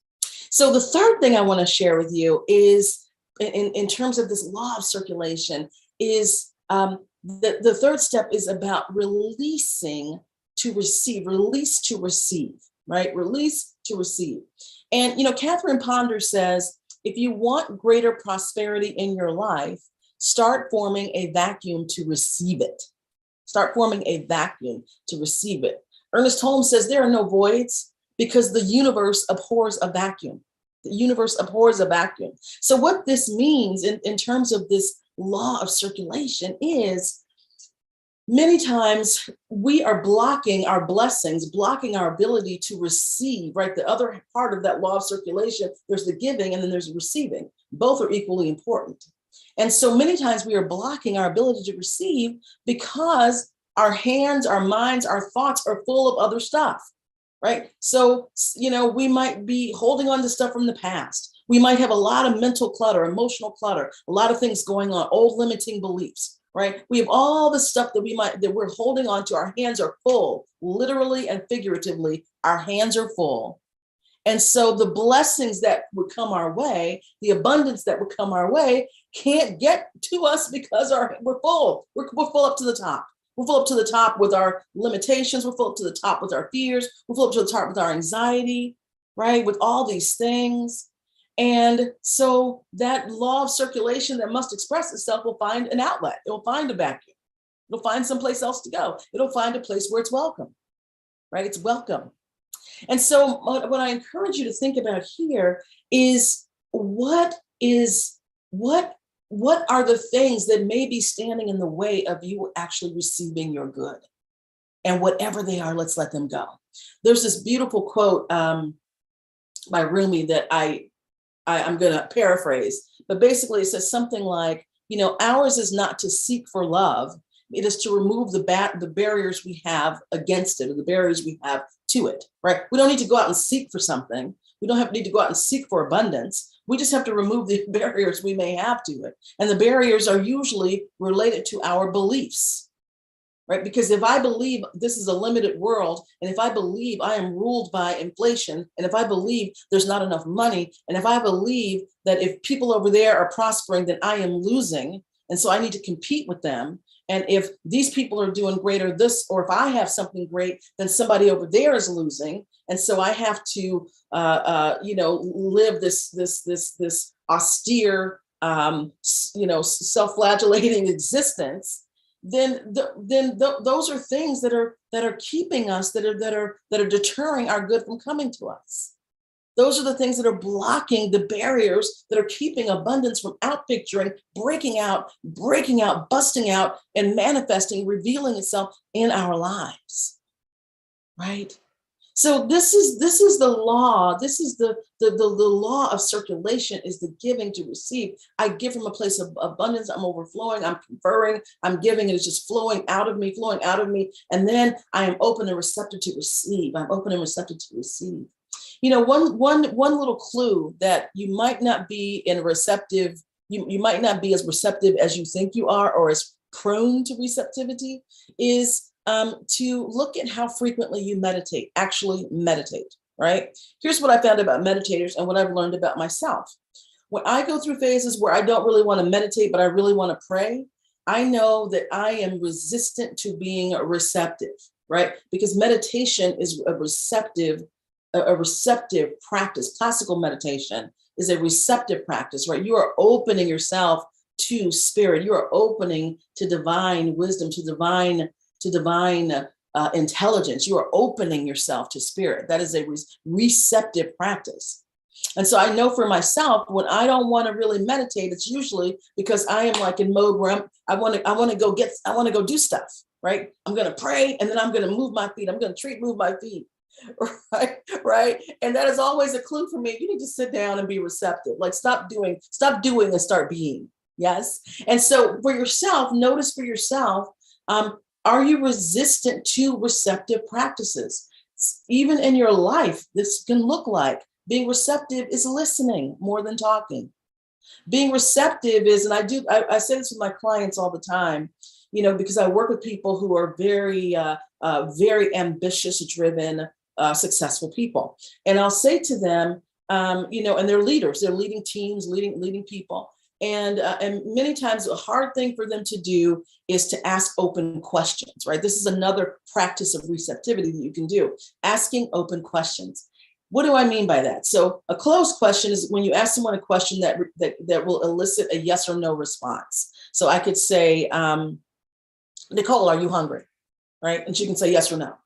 So the third thing I want to share with you is in terms of this law of circulation is the third step is about releasing to receive, release to receive, right? Release to receive. And, Catherine Ponder says, if you want greater prosperity in your life, start forming a vacuum to receive it. Start forming a vacuum to receive it. Ernest Holmes says there are no voids because the universe abhors a vacuum. The universe abhors a vacuum. So what this means in terms of this law of circulation is many times we are blocking our blessings, blocking our ability to receive, right? The other part of that law of circulation, there's the giving and then there's the receiving. Both are equally important. And so many times we are blocking our ability to receive because our hands, our minds, our thoughts are full of other stuff, right? So, we might be holding on to stuff from the past. We might have a lot of mental clutter, emotional clutter, a lot of things going on, old limiting beliefs, right? We have all the stuff that we're holding on to. Our hands are full, literally and figuratively, our hands are full. And so the blessings that would come our way, the abundance that would come our way can't get to us because we're full. We're full up to the top. We're full up to the top with our limitations. We're full up to the top with our fears. We're full up to the top with our anxiety, right? With all these things. And so that law of circulation that must express itself will find an outlet. It will find a vacuum. It'll find someplace else to go. It'll find a place where it's welcome, right? It's welcome. And so what I encourage you to think about here is what are the things that may be standing in the way of you actually receiving your good? And whatever they are, let's let them go. There's this beautiful quote by Rumi that I'm going to paraphrase, but basically it says something like, ours is not to seek for love. It is to remove the barriers we have against it, or the barriers we have to it, right? We don't need to go out and seek for something. We don't need to go out and seek for abundance. We just have to remove the barriers we may have to it. And the barriers are usually related to our beliefs, right? Because if I believe this is a limited world, and if I believe I am ruled by inflation, and if I believe there's not enough money, and if I believe that if people over there are prospering, then I am losing, and so I need to compete with them. And if these people are doing great or this, or if I have something great, then somebody over there is losing. And so I have to, live this austere, self-flagellating existence. Then those are things that are keeping us, that are deterring our good from coming to us. Those are the things that are blocking the barriers that are keeping abundance from outpicturing, breaking out, busting out, and manifesting, revealing itself in our lives, right? So this is the law. This is the law of circulation, is the giving to receive. I give from a place of abundance. I'm overflowing. I'm conferring. I'm giving. It is just flowing out of me. And then I am open and receptive to receive. I'm open and receptive to receive. One little clue that you might not be you might not be as receptive as you think you are, or as prone to receptivity, is to look at how frequently you meditate, actually meditate, right? Here's what I found about meditators and what I've learned about myself. When I go through phases where I don't really want to meditate, but I really want to pray, I know that I am resistant to being receptive, right? Because meditation is a receptive practice. Classical meditation is a receptive practice, right? You are opening yourself to spirit. You are opening to divine wisdom, to divine intelligence. You are opening yourself to spirit. That is a receptive practice. And so I know for myself, when I don't want to really meditate, it's usually because I am like in mode where I want to go do stuff, right? I'm going to pray, and then I'm going to move my feet. I'm going to move my feet. right? Right. And that is always a clue for me. You need to sit down and be receptive. Like stop doing and start being. Yes. And so for yourself, notice for yourself, are you resistant to receptive practices? Even in your life, this can look like being receptive is listening more than talking. Being receptive is, and I say this with my clients all the time, because I work with people who are very, very ambitious, driven, successful people. And I'll say to them, and they're leaders, they're leading teams, leading people. And many times a hard thing for them to do is to ask open questions, right? This is another practice of receptivity that you can do, asking open questions. What do I mean by that? So a closed question is when you ask someone a question that will elicit a yes or no response. So I could say, Nicole, are you hungry? Right? And she can say yes or no.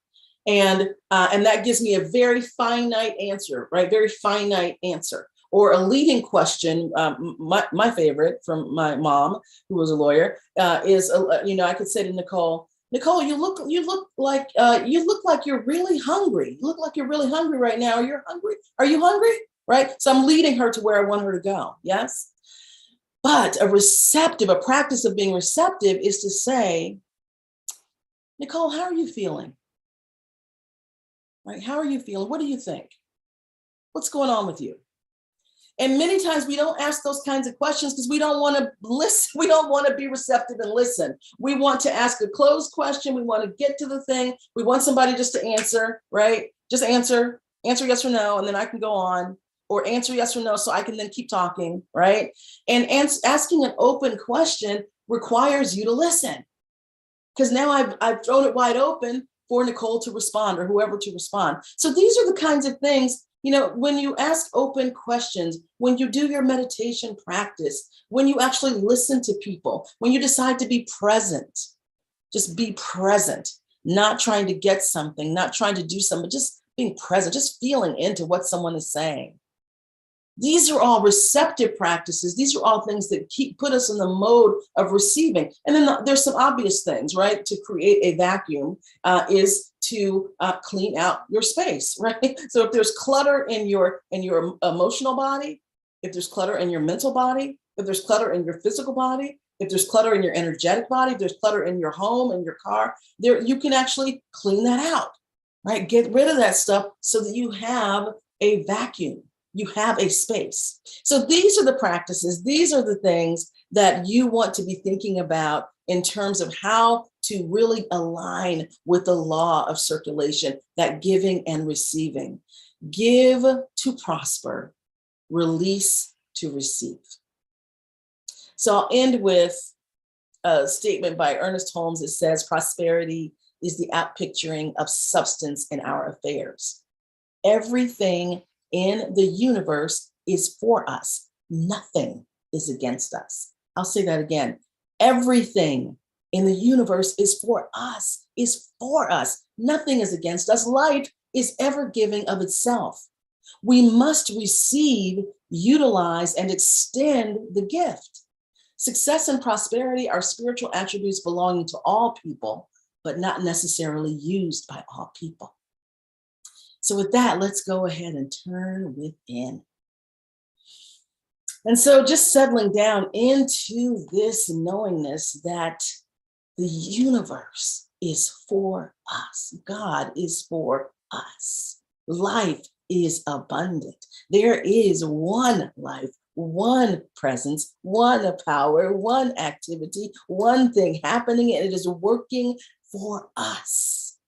And that gives me a very finite answer, right? Very finite answer. Or a leading question, my favorite from my mom, who was a lawyer, is, I could say to Nicole, you look like you're really hungry. You look like you're really hungry right now. You're hungry. Are you hungry? Right? So I'm leading her to where I want her to go. Yes. But a practice of being receptive is to say, Nicole, how are you feeling? Right? How are you feeling? What do you think? What's going on with you? And many times we don't ask those kinds of questions because we don't want to listen. We don't want to be receptive and listen. We want to ask a closed question. We want to get to the thing. We want somebody just to answer, right? Just answer yes or no, and then I can go on, or answer yes or no so I can then keep talking, right? And asking an open question requires you to listen, because now I've thrown it wide open for Nicole to respond or whoever to respond. So these are the kinds of things, when you ask open questions, when you do your meditation practice, when you actually listen to people, when you decide to be present, just be present, not trying to get something, not trying to do something, just being present, just feeling into what someone is saying. These are all receptive practices. These are all things that put us in the mode of receiving. And then there's some obvious things, right? To create a vacuum is to clean out your space, right? So if there's clutter in your emotional body, if there's clutter in your mental body, if there's clutter in your physical body, if there's clutter in your energetic body, if there's clutter in your home and your car, you can actually clean that out, right? Get rid of that stuff so that you have a vacuum. You have a space. So these are the practices. These are the things that you want to be thinking about in terms of how to really align with the law of circulation, that giving and receiving. Give to prosper, release to receive. So I'll end with a statement by Ernest Holmes. It says, prosperity is the outpicturing of substance in our affairs. Everything in the universe is for us. Nothing is against us. I'll say that again. Everything in the universe is for us, Nothing is against us. Life is ever giving of itself. We must receive, utilize, and extend the gift. Success and prosperity are spiritual attributes belonging to all people, but not necessarily used by all people. So with that, let's go ahead and turn within. And so just settling down into this knowingness that the universe is for us. God is for us. Life is abundant. There is one life, one presence, one power, one activity, one thing happening, and it is working for us.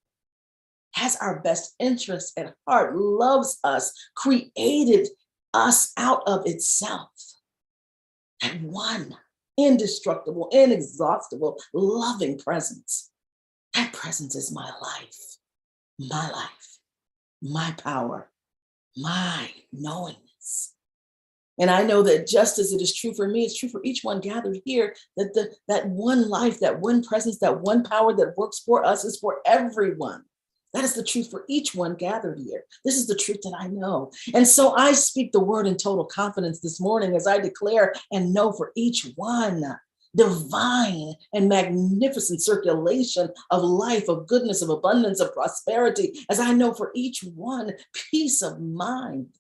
Has our best interests at heart, loves us, created us out of itself. And one indestructible, inexhaustible, loving presence. That presence is my life, my power, my knowingness. And I know that just as it is true for me, it's true for each one gathered here, that that one life, that one presence, that one power that works for us is for everyone. That is the truth for each one gathered here. This is the truth that I know. And so I speak the word in total confidence this morning as I declare and know for each one divine and magnificent circulation of life, of goodness, of abundance, of prosperity, as I know for each one, peace of mind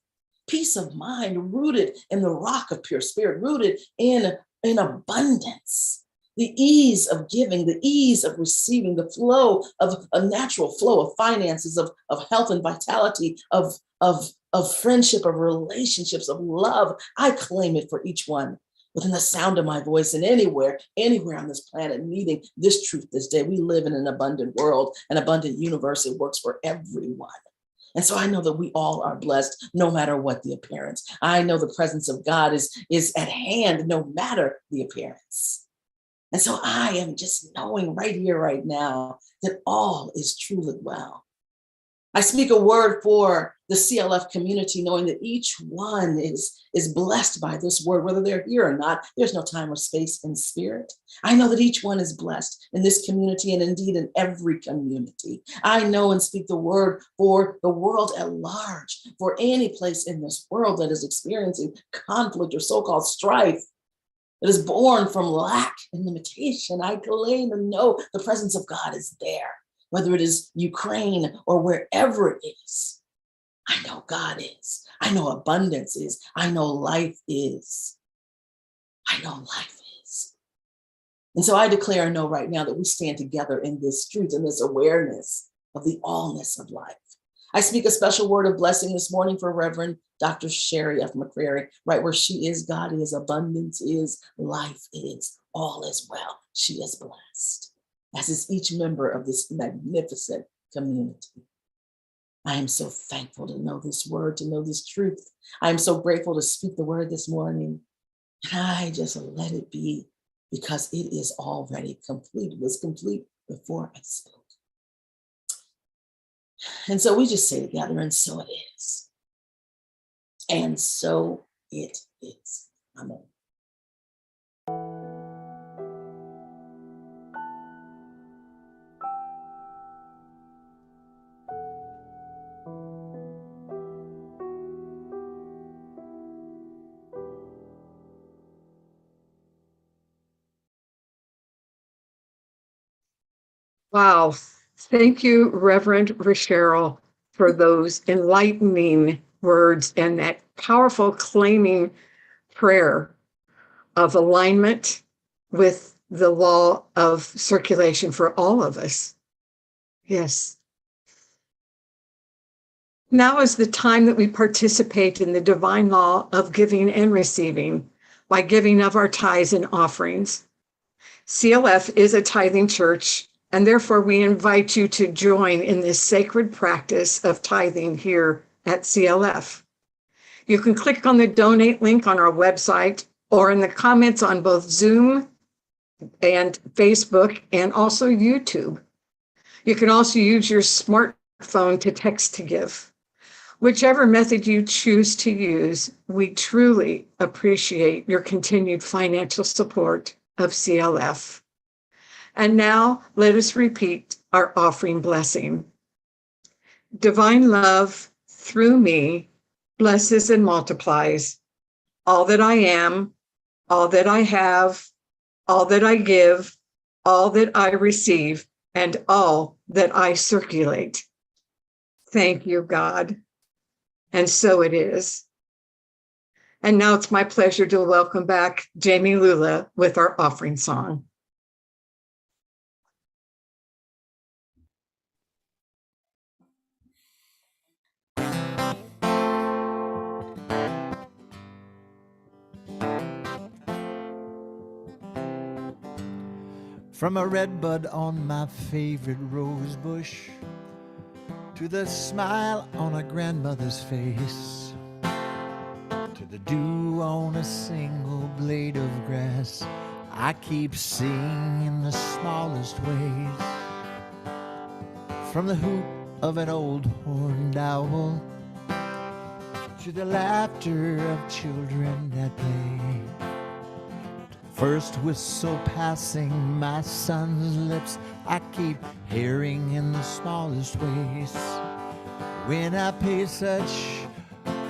rooted in the rock of pure spirit, rooted in abundance, the ease of giving, the ease of receiving, the flow of a natural flow of finances, of health and vitality, of friendship, of relationships, of love. I claim it for each one within the sound of my voice, and anywhere on this planet needing this truth this day. We live in an abundant world, an abundant universe. It works for everyone. And so I know that we all are blessed no matter what the appearance. I know the presence of God is at hand no matter the appearance. And so I am just knowing right here, right now, that all is truly well. I speak a word for the CLF community, knowing that each one is blessed by this word, whether they're here or not. There's no time or space in spirit. I know that each one is blessed in this community and indeed in every community. I know and speak the word for the world at large, for any place in this world that is experiencing conflict or so-called strife that is born from lack and limitation. I claim and know the presence of God is there, whether it is Ukraine or wherever it is. I know God is. I know abundance is. I know life is. I know life is. And so I declare and know right now that we stand together in this truth and this awareness of the allness of life. I speak a special word of blessing this morning for Reverend Dr. Rasheryl F. McCreary. Right where she is, God is, abundance is, life is, all is well. She is blessed, as is each member of this magnificent community. I am so thankful to know this word, to know this truth. I am so grateful to speak the word this morning. And I just let it be, because it is already complete. It was complete before I spoke. And so we just say together, and so it is. And so it is. Amen. Wow. Thank you, Reverend Rasheryl, for those enlightening words and that powerful claiming prayer of alignment with the law of circulation for all of us. Yes. Now is the time that we participate in the divine law of giving and receiving by giving of our tithes and offerings. CLF is a tithing church, and therefore we invite you to join in this sacred practice of tithing here at CLF. You can click on the donate link on our website or in the comments on both Zoom and Facebook and also YouTube. You can also use your smartphone to text to give. Whichever method you choose to use, we truly appreciate your continued financial support of CLF. And now let us repeat our offering blessing. Divine love through me blesses and multiplies all that I am, all that I have, all that I give, all that I receive, and all that I circulate. Thank you, God. And so it is. And now it's my pleasure to welcome back Jami Lula with our offering song. From a red bud on my favorite rose bush to the smile on a grandmother's face, to the dew on a single blade of grass, I keep singing in the smallest ways. From the hoot of an old horned owl to the laughter of children that play, first whistle passing my son's lips, I keep hearing in the smallest ways. When I pay such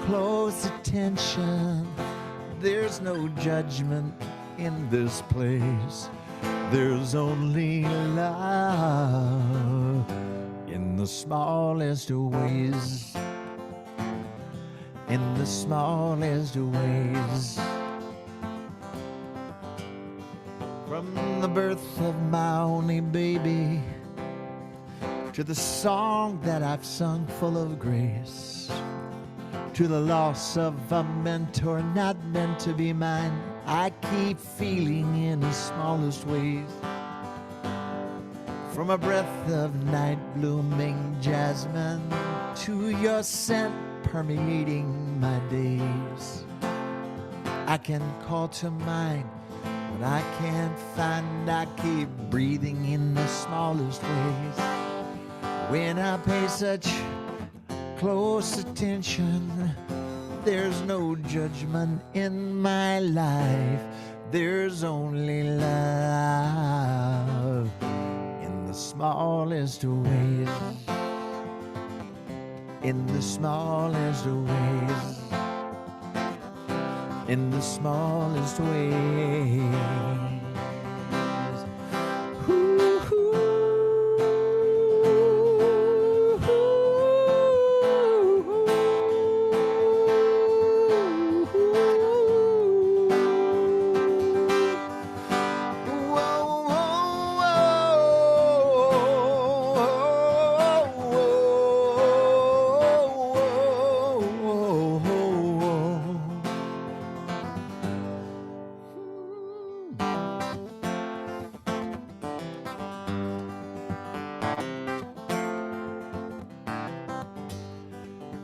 close attention, there's no judgment in this place. There's only love in the smallest of ways. In the smallest of ways. From the birth of my only baby to the song that I've sung full of grace, to the loss of a mentor not meant to be mine, I keep feeling in the smallest ways. From a breath of night blooming jasmine to your scent permeating my days, I can call to mind what I can't find. I keep breathing in the smallest ways. When I pay such close attention, there's no judgment in my life. There's only love in the smallest of ways. In the smallest of ways. In the smallest ways.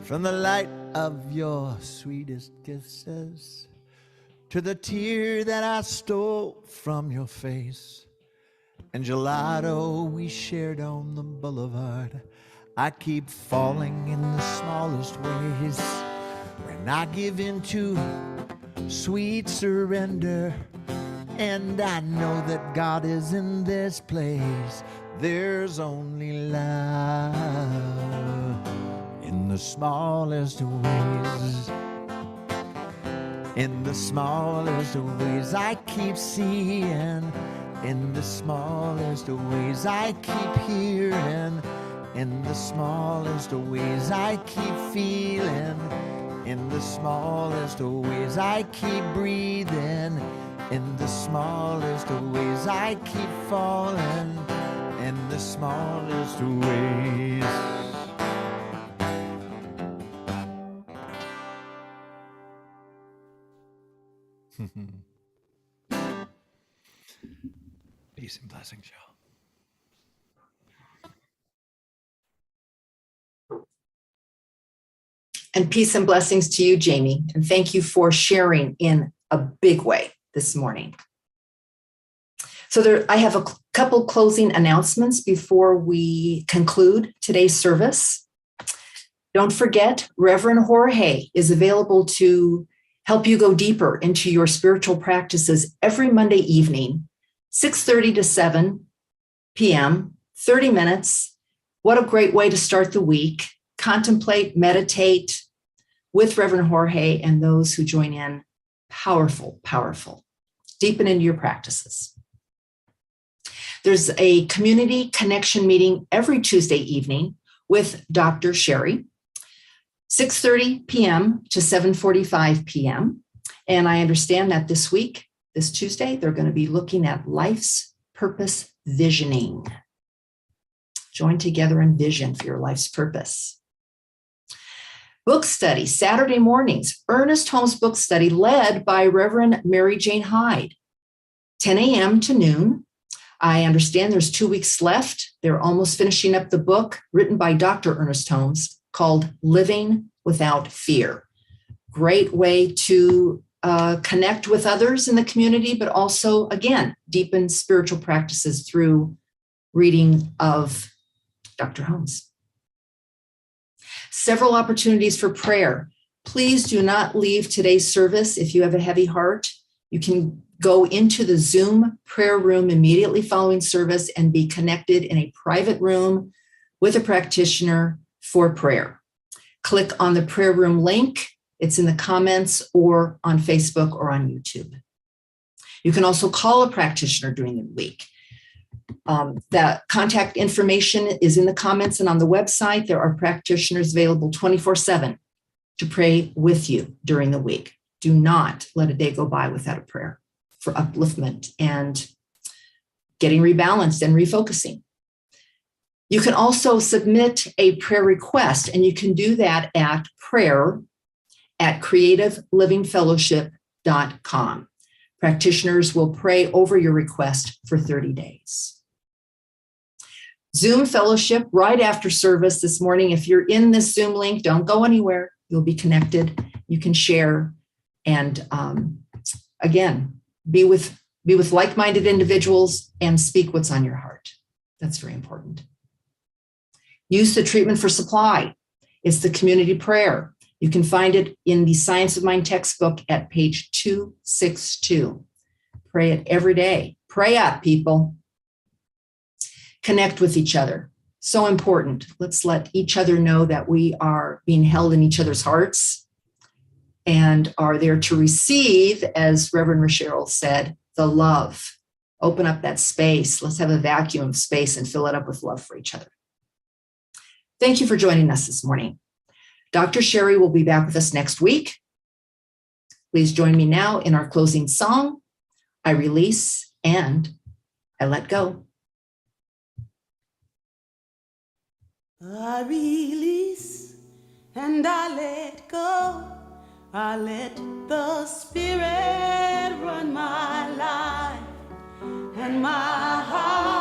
From the light of your sweetest kisses to the tear that I stole from your face and gelato we shared on the boulevard, I keep falling in the smallest ways. When I give in to sweet surrender and I know that God is in this place, there's only love in the smallest of ways. In the smallest of ways, I keep seeing. In the smallest of ways, I keep hearing. In the smallest of ways, I keep feeling. In the smallest of ways, I keep breathing. In the smallest of ways, I keep falling. In the smallest of ways. Peace and blessings, y'all. And peace and blessings to you, Jamie. And thank you for sharing in a big way this morning. So I have a couple closing announcements before we conclude today's service. Don't forget, Reverend Jorge is available to help you go deeper into your spiritual practices every Monday evening, 6:30 to 7 p.m., 30 minutes. What a great way to start the week. Contemplate, meditate with Reverend Jorge and those who join in. Powerful, powerful. Deepen into your practices. There's a community connection meeting every Tuesday evening with Dr. Sherry, 6:30 p.m. to 7:45 p.m. And I understand that this week, this Tuesday, they're going to be looking at life's purpose visioning. Join together and vision for your life's purpose. Book study, Saturday mornings, Ernest Holmes book study led by Reverend Mary Jane Hyde, 10 a.m. to noon. I understand there's 2 weeks left. They're almost finishing up the book written by Dr. Ernest Holmes called Living Without Fear. Great way to connect with others in the community, but also, again, deepen spiritual practices through reading of Dr. Holmes. Several opportunities for prayer. Please do not leave today's service if you have a heavy heart. You can go into the Zoom prayer room immediately following service and be connected in a private room with a practitioner for prayer. Click on the prayer room link. It's in the comments or on Facebook or on YouTube. You can also call a practitioner during the week. The contact information is in the comments and on the website. There are practitioners available 24/7 to pray with you during the week. Do not let a day go by without a prayer for upliftment and getting rebalanced and refocusing. You can also submit a prayer request, and you can do that at prayer@creativelivingfellowship.com. Practitioners will pray over your request for 30 days. Zoom fellowship right after service this morning. If you're in this Zoom link, don't go anywhere. You'll be connected. You can share and again, be with like-minded individuals and speak what's on your heart. That's very important. Use the treatment for supply. It's the community prayer. You can find it in the Science of Mind textbook at page 262. Pray it every day. Pray up, people. Connect with each other. So important. Let's let each other know that we are being held in each other's hearts and are there to receive, as Reverend Rasheryl said, the love. Open up that space. Let's have a vacuum of space and fill it up with love for each other. Thank you for joining us this morning. Dr. Sherry will be back with us next week. Please join me now in our closing song, I Release and I Let Go. I release and I let go. I let the Spirit run my life and my heart.